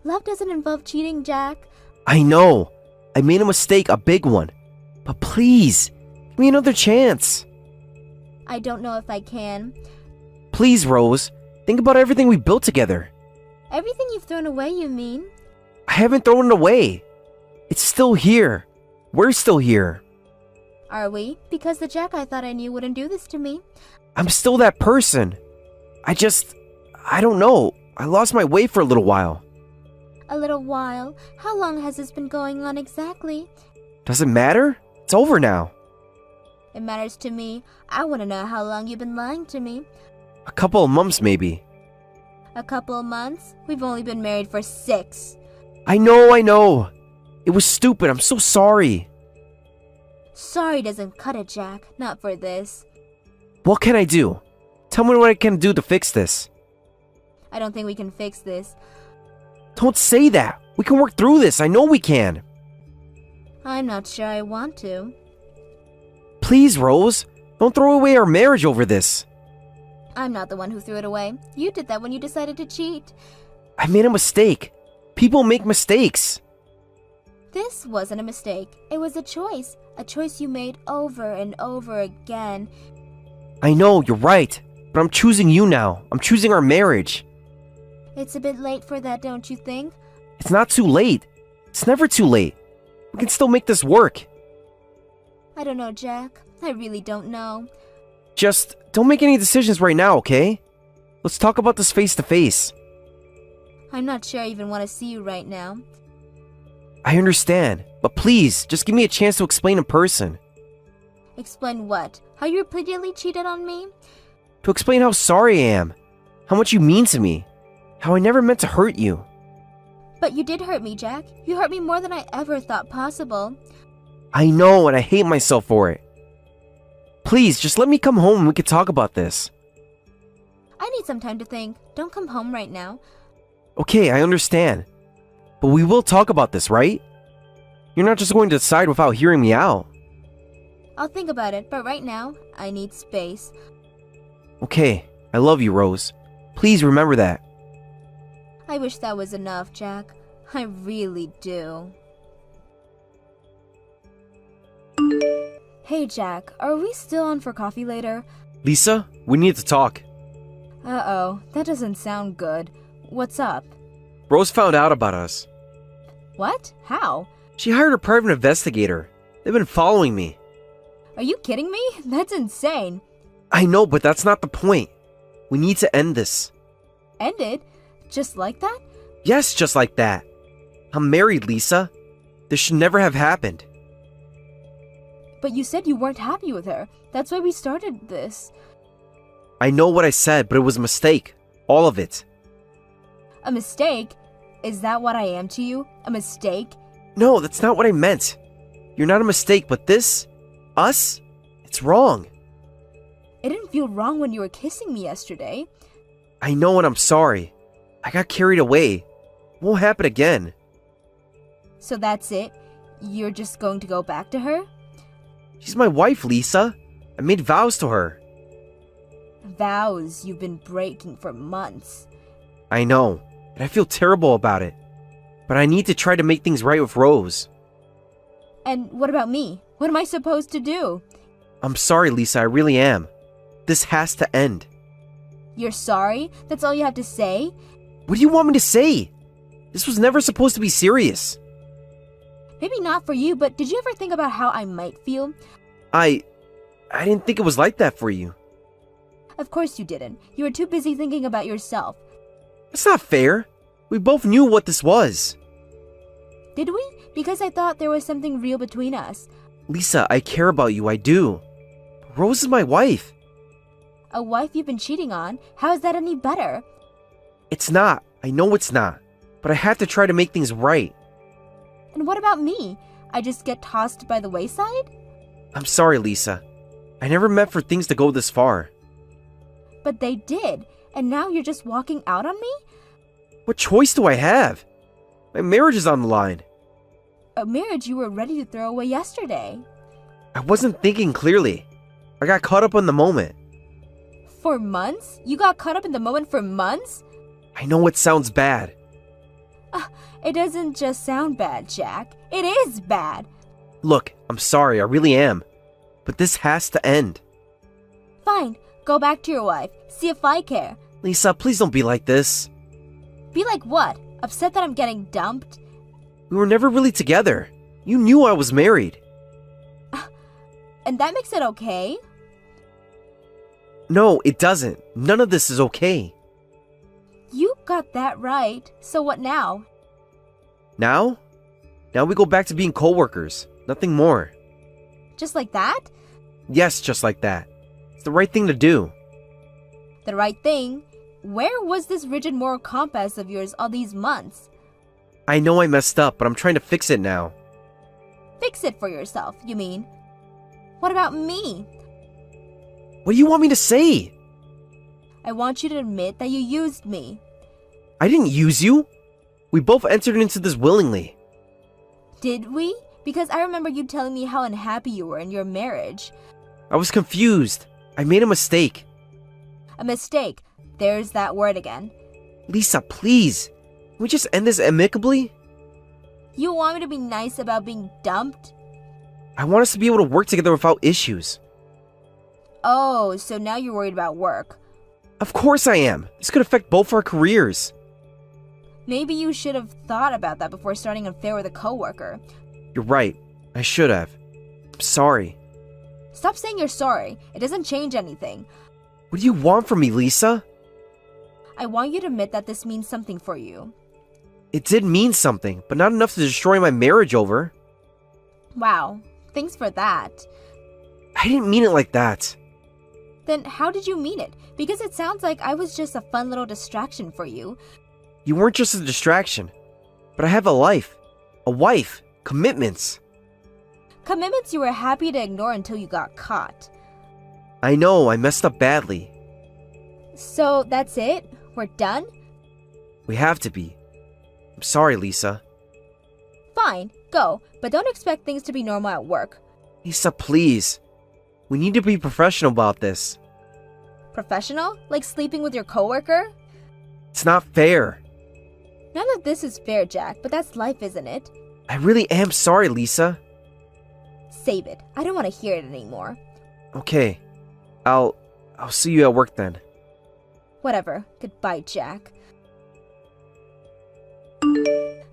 Love doesn't involve cheating, Jack. I know. I made a mistake, a big one. But please, give me another chance. I don't know if I can. Please, Rose. Think about everything we built together. Everything you've thrown away, you mean? I haven't thrown it away. It's still here. We're still here. Are we? Because the Jack I thought I knew wouldn't do this to me. I'm still that person. I don't know. I lost my way for a little while. A little while? How long has this been going on exactly? Does it matter? It's over now. It matters to me. I want to know how long you've been lying to me. A couple of months, maybe. A couple of months? We've only been married for 6. I know. It was stupid. I'm so sorry. Sorry doesn't cut it, Jack. Not for this. What can I do? Tell me what I can do to fix this. I don't think we can fix this. Don't say that. We can work through this. I know we can. I'm not sure I want to. Please, Rose. Don't throw away our marriage over this. I'm not the one who threw it away. You did that when you decided to cheat. I made a mistake. People make mistakes. This wasn't a mistake. It was a choice. A choice you made over and over again. I know, you're right. But I'm choosing you now. I'm choosing our marriage. It's a bit late for that, don't you think? It's not too late. It's never too late. We can still make this work. I don't know, Jack. I really don't know. Just don't make any decisions right now, okay? Let's talk about this face to face. I'm not sure I even want to see you right now. I understand, but please, just give me a chance to explain in person. Explain what? How you repeatedly cheated on me? To explain how sorry I am. How much you mean to me. How I never meant to hurt you. But you did hurt me, Jack. You hurt me more than I ever thought possible. I know, and I hate myself for it. Please, just let me come home and we can talk about this. I need some time to think. Don't come home right now. Okay, I understand. But we will talk about this, right? You're not just going to decide without hearing me out. I'll think about it, but right now, I need space. Okay, I love you, Rose. Please remember that. I wish that was enough, Jack. I really do. Hey, Jack, are we still on for coffee later? Lisa, we need to talk. Uh-oh, that doesn't sound good. What's up? Rose found out about us. What? How? She hired a private investigator. They've been following me. Are you kidding me? That's insane. I know, but that's not the point. We need to end this. End it? Just like that? Yes, just like that. I'm married, Lisa. This should never have happened. But you said you weren't happy with her. That's why we started this. I know what I said, but it was a mistake. All of it. A mistake? Is that what I am to you? A mistake? No, that's not what I meant. You're not a mistake, but this... us? It's wrong. It didn't feel wrong when you were kissing me yesterday. I know and I'm sorry. I got carried away. It won't happen again. So that's it? You're just going to go back to her? She's my wife, Lisa. I made vows to her. Vows you've been breaking for months. I know, and I feel terrible about it. But I need to try to make things right with Rose. And what about me? What am I supposed to do? I'm sorry, Lisa, I really am. This has to end. You're sorry? That's all you have to say? What do you want me to say? This was never supposed to be serious. Maybe not for you, but did you ever think about how I might feel? I didn't think it was like that for you. Of course you didn't. You were too busy thinking about yourself. That's not fair. We both knew what this was. Did we? Because I thought there was something real between us. Lisa, I care about you, I do. Rose is my wife. A wife you've been cheating on? How is that any better? It's not. I know it's not. But I have to try to make things right. And what about me? I just get tossed by the wayside? I'm sorry, Lisa. I never meant for things to go this far. But they did, and now you're just walking out on me? What choice do I have? My marriage is on the line. A marriage you were ready to throw away yesterday. I wasn't thinking clearly. I got caught up in the moment. For months? You got caught up in the moment for months? I know it sounds bad. It doesn't just sound bad, Jack. It is bad. Look, I'm sorry, I really am. But this has to end. Fine, go back to your wife. See if I care. Lisa, please don't be like this. Be like what? Upset that I'm getting dumped? We were never really together. You knew I was married. And that makes it okay? No, it doesn't. None of this is okay. You got that right. So what now? Now? Now we go back to being co-workers. Nothing more. Just like that? Yes, just like that. It's the right thing to do. The right thing? Where was this rigid moral compass of yours all these months? I know I messed up, but I'm trying to fix it now. Fix it for yourself, you mean? What about me? What do you want me to say? I want you to admit that you used me. I didn't use you. We both entered into this willingly. Did we? Because I remember you telling me how unhappy you were in your marriage. I was confused. I made a mistake. A mistake. There's that word again. Lisa, please. Can we just end this amicably? You want me to be nice about being dumped? I want us to be able to work together without issues. Oh, so now you're worried about work. Of course I am. This could affect both our careers. Maybe you should have thought about that before starting an affair with a coworker. You're right. I should have. I'm sorry. Stop saying you're sorry. It doesn't change anything. What do you want from me, Lisa? I want you to admit that this means something for you. It did mean something, but not enough to destroy my marriage over. Wow. Thanks for that. I didn't mean it like that. Then how did you mean it? Because it sounds like I was just a fun little distraction for you. You weren't just a distraction. But I have a life. A wife. Commitments. Commitments you were happy to ignore until you got caught. I know, I messed up badly. So that's it? We're done? We have to be. I'm sorry, Lisa. Fine, go. But don't expect things to be normal at work. Lisa, please. We need to be professional about this. Professional? Like sleeping with your coworker? It's not fair. None of this is fair, Jack, but that's life, isn't it? I really am sorry, Lisa. Save it. I don't want to hear it anymore. Okay. I'll see you at work then. Whatever. Goodbye, Jack.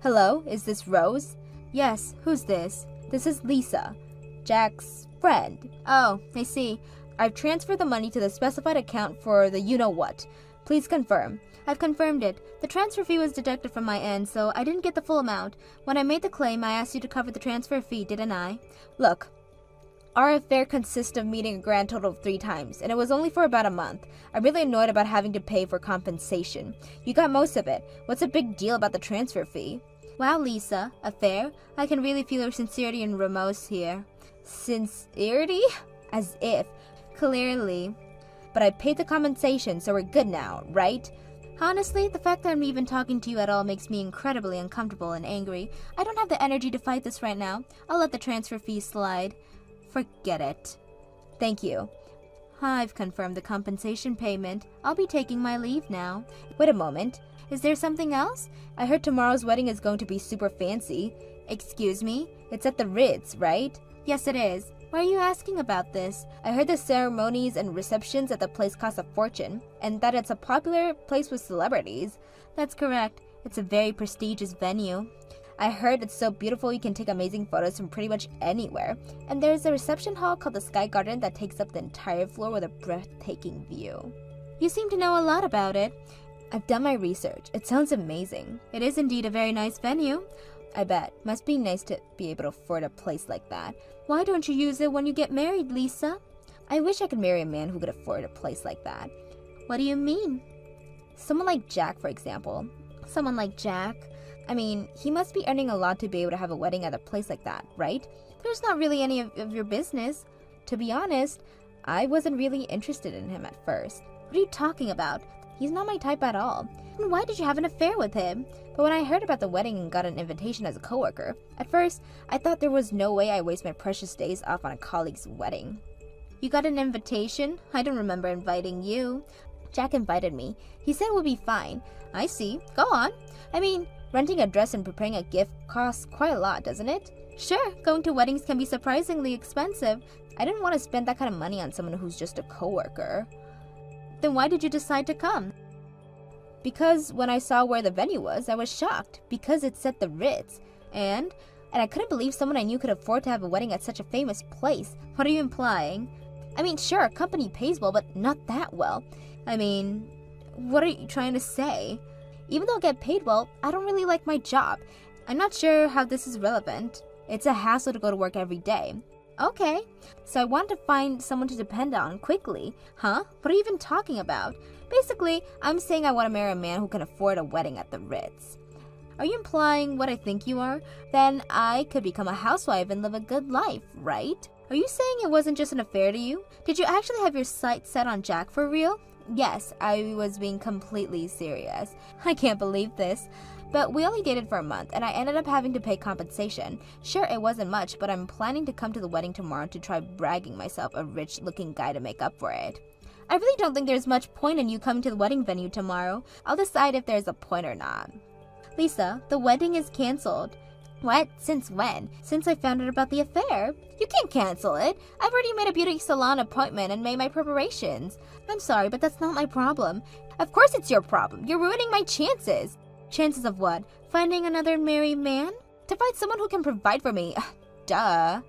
Hello, is this Rose? Yes, who's this? This is Lisa, Jack's friend. Oh, I see. I've transferred the money to the specified account for the you-know-what. Please confirm. I've confirmed it. The transfer fee was deducted from my end, so I didn't get the full amount. When I made the claim, I asked you to cover the transfer fee, didn't I? Look, our affair consists of meeting a grand total of 3 times, and it was only for about a month. I'm really annoyed about having to pay for compensation. You got most of it. What's a big deal about the transfer fee? Wow, Lisa, affair? I can really feel your sincerity and remorse here. Sincerity? As if. Clearly. But I paid the compensation, so we're good now, right? Honestly, the fact that I'm even talking to you at all makes me incredibly uncomfortable and angry. I don't have the energy to fight this right now. I'll let the transfer fee slide. Forget it. Thank you. I've confirmed the compensation payment. I'll be taking my leave now. Wait a moment. Is there something else? I heard tomorrow's wedding is going to be super fancy. Excuse me? It's at the Ritz, right? Yes, it is. Why are you asking about this? I heard the ceremonies and receptions at the place cost a fortune, and that it's a popular place with celebrities. That's correct. It's a very prestigious venue. I heard it's so beautiful you can take amazing photos from pretty much anywhere. And there's a reception hall called the Sky Garden that takes up the entire floor with a breathtaking view. You seem to know a lot about it. I've done my research. It sounds amazing. It is indeed a very nice venue. I bet. Must be nice to be able to afford a place like that. Why don't you use it when you get married, Lisa? I wish I could marry a man who could afford a place like that. What do you mean? Someone like Jack, for example. Someone like Jack? I mean, he must be earning a lot to be able to have a wedding at a place like that, right? There's not really any of your business. To be honest, I wasn't really interested in him at first. What are you talking about? He's not my type at all. And why did you have an affair with him? But when I heard about the wedding and got an invitation as a coworker, at first, I thought there was no way I waste my precious days off on a colleague's wedding. You got an invitation? I don't remember inviting you. Jack invited me. He said it would be fine. I see. Go on. I mean, renting a dress and preparing a gift costs quite a lot, doesn't it? Sure, going to weddings can be surprisingly expensive. I didn't want to spend that kind of money on someone who's just a coworker. Then why did you decide to come? Because when I saw where the venue was, I was shocked because it said the Ritz. And I couldn't believe someone I knew could afford to have a wedding at such a famous place. What are you implying? I mean, sure, a company pays well, but not that well. I mean, what are you trying to say? Even though I get paid well, I don't really like my job. I'm not sure how this is relevant. It's a hassle to go to work every day. Okay, so I want to find someone to depend on quickly. Huh? What are you even talking about? Basically, I'm saying I want to marry a man who can afford a wedding at the Ritz. Are you implying what I think you are? Then I could become a housewife and live a good life, right? Are you saying it wasn't just an affair to you? Did you actually have your sights set on Jack for real? Yes, I was being completely serious. I can't believe this. But we only dated for a month, and I ended up having to pay compensation. Sure, it wasn't much, but I'm planning to come to the wedding tomorrow to try bragging myself a rich-looking guy to make up for it. I really don't think there's much point in you coming to the wedding venue tomorrow. I'll decide if there's a point or not. Lisa, the wedding is canceled. What? Since when? Since I found out about the affair. You can't cancel it. I've already made a beauty salon appointment and made my preparations. I'm sorry, but that's not my problem. Of course it's your problem. You're ruining my chances. Chances of what? Finding another married man? To find someone who can provide for me. Duh.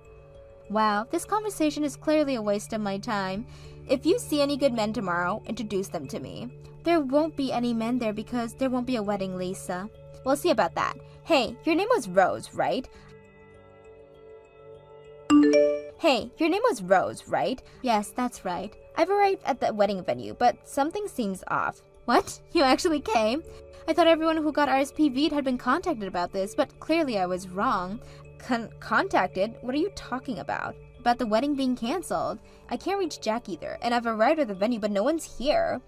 Wow, this conversation is clearly a waste of my time. If you see any good men tomorrow, introduce them to me. There won't be any men there because there won't be a wedding, Lisa. We'll see about that. Hey, your name was Rose, right? Yes, that's right. I've arrived at the wedding venue, but something seems off. What? You actually came? I thought everyone who got RSVP'd had been contacted about this, but clearly I was wrong. Contacted? What are you talking about? About the wedding being canceled. I can't reach Jack either, and I've arrived at the venue, but no one's here.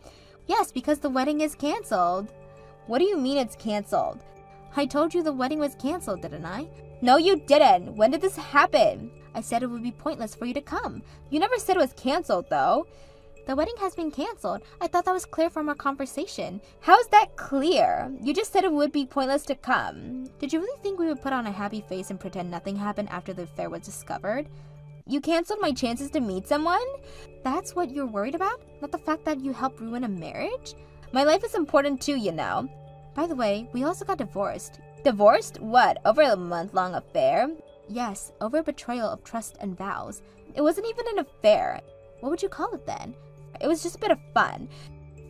Yes, because the wedding is canceled. What do you mean it's canceled? I told you the wedding was canceled, didn't I? No, you didn't. When did this happen? I said it would be pointless for you to come. You never said it was canceled, though. The wedding has been canceled. I thought that was clear from our conversation. How is that clear? You just said it would be pointless to come. Did you really think we would put on a happy face and pretend nothing happened after the affair was discovered? You canceled my chances to meet someone? That's what you're worried about? Not the fact that you helped ruin a marriage? My life is important too, you know. By the way, we also got divorced. Divorced? What? Over a month-long affair? Yes, over betrayal of trust and vows. It wasn't even an affair. What would you call it then? It was just a bit of fun.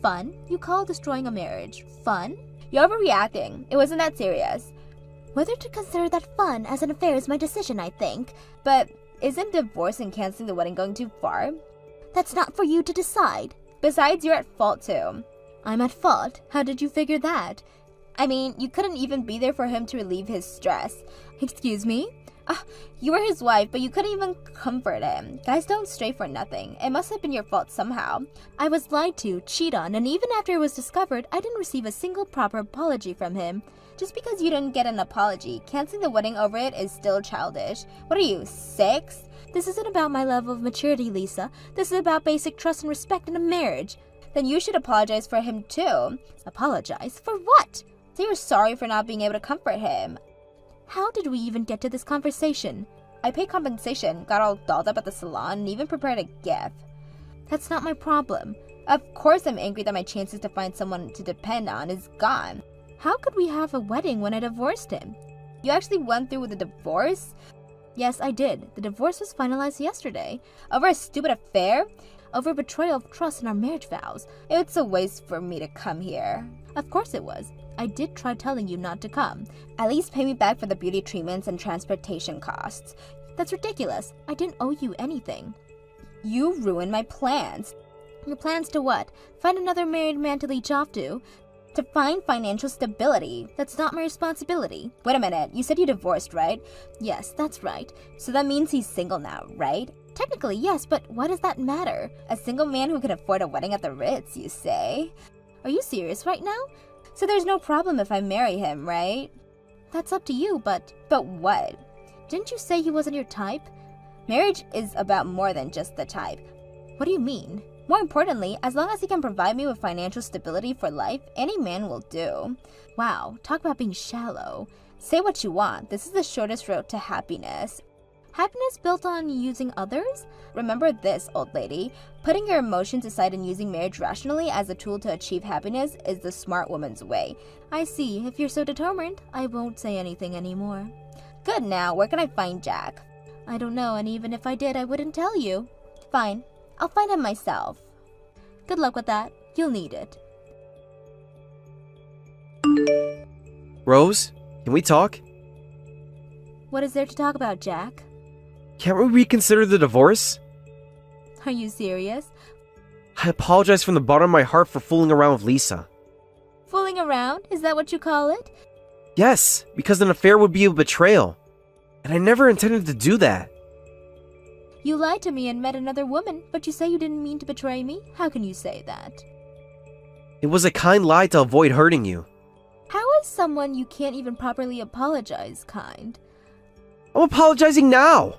Fun? You call destroying a marriage fun? You're overreacting. It wasn't that serious. Whether to consider that fun as an affair is my decision, I think. But isn't divorce and canceling the wedding going too far? That's not for you to decide. Besides, you're at fault too. I'm at fault? How did you figure that? I mean, you couldn't even be there for him to relieve his stress. Excuse me? You were his wife, but you couldn't even comfort him. Guys don't stray for nothing. It must have been your fault somehow. I was lied to, cheated on, and even after it was discovered, I didn't receive a single proper apology from him. Just because you didn't get an apology, canceling the wedding over it is still childish. What are you, 6? This isn't about my level of maturity, Lisa. This is about basic trust and respect in a marriage. Then you should apologize for him too. Apologize? For what? Say you're sorry for not being able to comfort him. How did we even get to this conversation? I paid compensation, got all dolled up at the salon, and even prepared a gift. That's not my problem. Of course I'm angry that my chances to find someone to depend on is gone. How could we have a wedding when I divorced him? You actually went through with the divorce? Yes, I did. The divorce was finalized yesterday. Over a stupid affair? Over betrayal of trust in our marriage vows. It's a waste for me to come here. Of course it was. I did try telling you not to come. At least pay me back for the beauty treatments and transportation costs. That's ridiculous. I didn't owe you anything. You ruined my plans. Your plans to what? Find another married man to leech off to? To find financial stability. That's not my responsibility. Wait a minute. You said you divorced, right? Yes, that's right. So that means he's single now, right? Technically, yes, but why does that matter? A single man who can afford a wedding at the Ritz, you say? Are you serious right now? So there's no problem if I marry him, right? That's up to you, but what? Didn't you say he wasn't your type? Marriage is about more than just the type. What do you mean? More importantly, as long as he can provide me with financial stability for life, any man will do. Wow, talk about being shallow. Say what you want. This is the shortest road to happiness. Happiness built on using others? Remember this, old lady. Putting your emotions aside and using marriage rationally as a tool to achieve happiness is the smart woman's way. I see. If you're so determined, I won't say anything anymore. Good now, where can I find Jack? I don't know, and even if I did, I wouldn't tell you. Fine. I'll find him myself. Good luck with that. You'll need it. Rose, can we talk? What is there to talk about, Jack? Can't we reconsider the divorce? Are you serious? I apologize from the bottom of my heart for fooling around with Lisa. Fooling around? Is that what you call it? Yes, because an affair would be a betrayal. And I never intended to do that. You lied to me and met another woman, but you say you didn't mean to betray me? How can you say that? It was a kind lie to avoid hurting you. How is someone you can't even properly apologize kind? I'm apologizing now.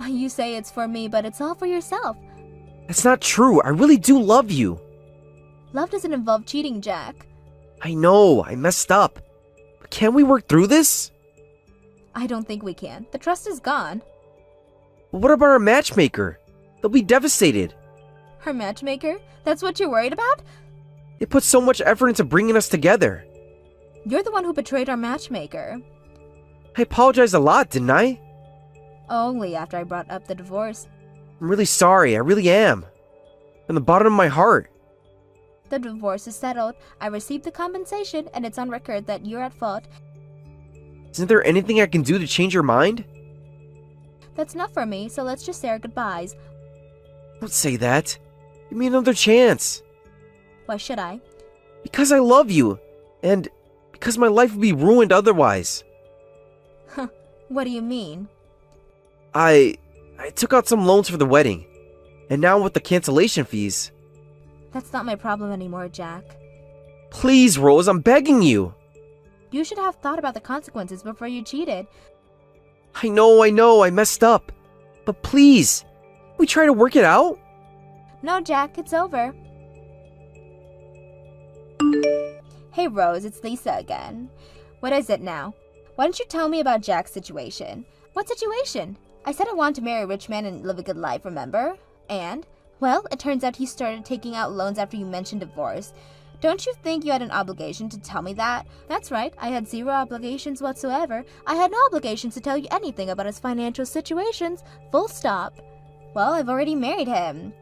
You say it's for me, but it's all for yourself. That's not true. I really do love you. Love doesn't involve cheating, Jack. I know, I messed up. But can't we work through this? I don't think we can. The trust is gone. But what about our matchmaker? They'll be devastated. Her matchmaker? That's what you're worried about? They put so much effort into bringing us together. You're the one who betrayed our matchmaker. I apologized a lot, didn't I? Only after I brought up the divorce. I'm really sorry, I really am. From the bottom of my heart. The divorce is settled. I received the compensation, and it's on record that you're at fault. Isn't there anything I can do to change your mind? That's enough for me, so let's just say our goodbyes. Don't say that. Give me another chance. Why should I? Because I love you. And because my life would be ruined otherwise. What do you mean? I took out some loans for the wedding. And now with the cancellation fees. That's not my problem anymore, Jack. Please, Rose, I'm begging you. You should have thought about the consequences before you cheated. I know, I messed up. But please, we try to work it out? No, Jack, it's over. Hey, Rose, it's Lisa again. What is it now? Why don't you tell me about Jack's situation? What situation? I said I wanted to marry a rich man and live a good life, remember? And, well, it turns out he started taking out loans after you mentioned divorce. Don't you think you had an obligation to tell me that? That's right, I had zero obligations whatsoever. I had no obligations to tell you anything about his financial situations. Full stop. Well, I've already married him.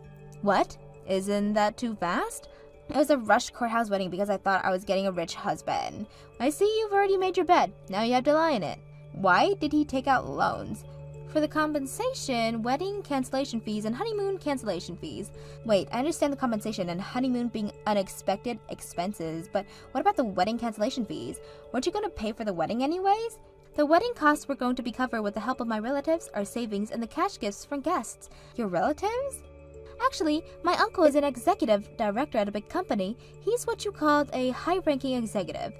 What? Isn't that too fast? It was a rushed courthouse wedding because I thought I was getting a rich husband. I see you've already made your bed. Now you have to lie in it. Why did he take out loans? For the compensation, wedding cancellation fees, and honeymoon cancellation fees. Wait, I understand the compensation and honeymoon being unexpected expenses, but what about the wedding cancellation fees? Weren't you going to pay for the wedding anyways? The wedding costs were going to be covered with the help of my relatives, our savings, and the cash gifts from guests. Your relatives? Actually, my uncle is an executive director at a big company. He's what you called a high-ranking executive.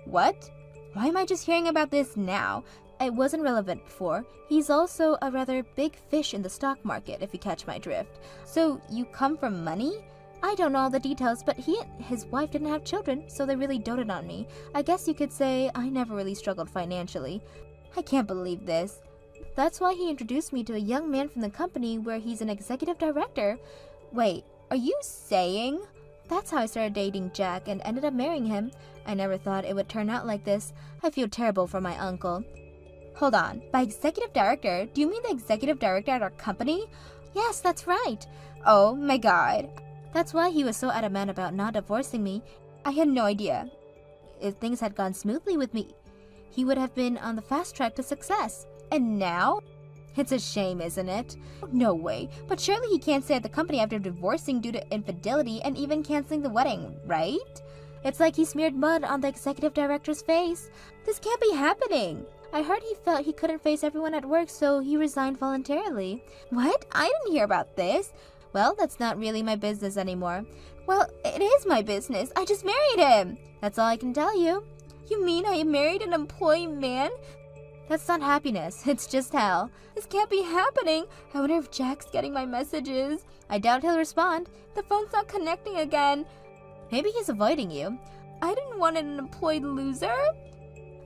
What? Why am I just hearing about this now? It wasn't relevant before. He's also a rather big fish in the stock market, if you catch my drift. So, you come from money? I don't know all the details, but he and his wife didn't have children, so they really doted on me. I guess you could say I never really struggled financially. I can't believe this. That's why he introduced me to a young man from the company where he's an executive director. Wait, are you saying? That's how I started dating Jack and ended up marrying him. I never thought it would turn out like this. I feel terrible for my uncle. Hold on, by executive director, do you mean the executive director at our company? Yes, that's right. Oh my god. That's why he was so adamant about not divorcing me. I had no idea. If things had gone smoothly with me, he would have been on the fast track to success. And now? It's a shame, isn't it? No way. But surely he can't stay at the company after divorcing due to infidelity and even canceling the wedding, right? It's like he smeared mud on the executive director's face. This can't be happening. I heard he felt he couldn't face everyone at work, so he resigned voluntarily. What? I didn't hear about this. Well, that's not really my business anymore. Well, it is my business. I just married him. That's all I can tell you. You mean I married an employee man? That's not happiness. It's just hell. This can't be happening. I wonder if Jack's getting my messages. I doubt he'll respond. The phone's not connecting again. Maybe he's avoiding you. I didn't want an employed loser.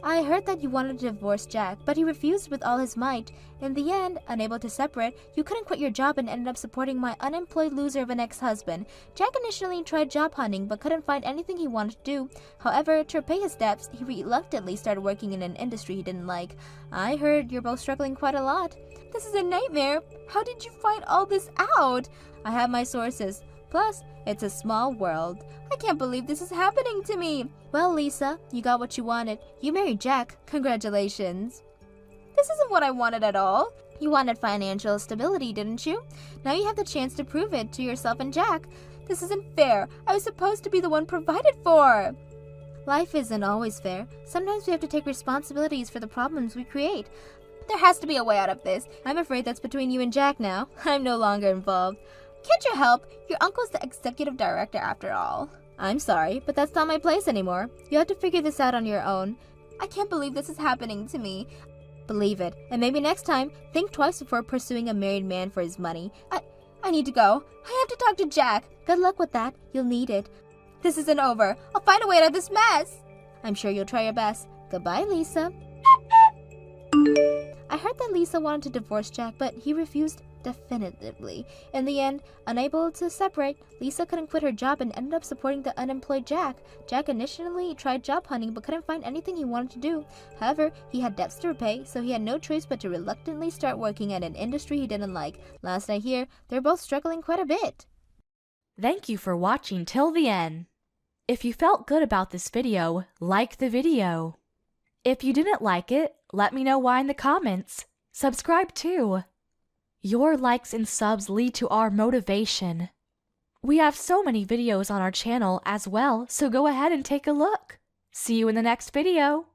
I heard that you wanted to divorce Jack, but he refused with all his might. In the end, unable to separate, you couldn't quit your job and ended up supporting my unemployed loser of an ex-husband. Jack initially tried job hunting, but couldn't find anything he wanted to do. However, to repay his debts, he reluctantly started working in an industry he didn't like. I heard you're both struggling quite a lot. This is a nightmare. How did you find all this out? I have my sources. Plus, it's a small world. I can't believe this is happening to me. Well, Lisa, you got what you wanted. You married Jack. Congratulations. This isn't what I wanted at all. You wanted financial stability, didn't you? Now you have the chance to prove it to yourself and Jack. This isn't fair. I was supposed to be the one provided for. Life isn't always fair. Sometimes we have to take responsibilities for the problems we create. There has to be a way out of this. I'm afraid that's between you and Jack now. I'm no longer involved. Can't you help? Your uncle's the executive director after all. I'm sorry, but that's not my place anymore. You have to figure this out on your own. I can't believe this is happening to me. Believe it, and maybe next time, think twice before pursuing a married man for his money. I need to go. I have to talk to Jack. Good luck with that. You'll need it. This isn't over. I'll find a way out of this mess. I'm sure you'll try your best. Goodbye, Lisa. I heard that Lisa wanted to divorce Jack, but he refused definitively. In the end, unable to separate, Lisa couldn't quit her job and ended up supporting the unemployed Jack. Jack initially tried job hunting but couldn't find anything he wanted to do. However, he had debts to repay, so he had no choice but to reluctantly start working at an industry he didn't like. Last I hear, they're both struggling quite a bit. Thank you for watching till the end. If you felt good about this video, like the video. If you didn't like it, let me know why in the comments. Subscribe too. Your likes and subs lead to our motivation. We have so many videos on our channel as well, so go ahead and take a look. See you in the next video.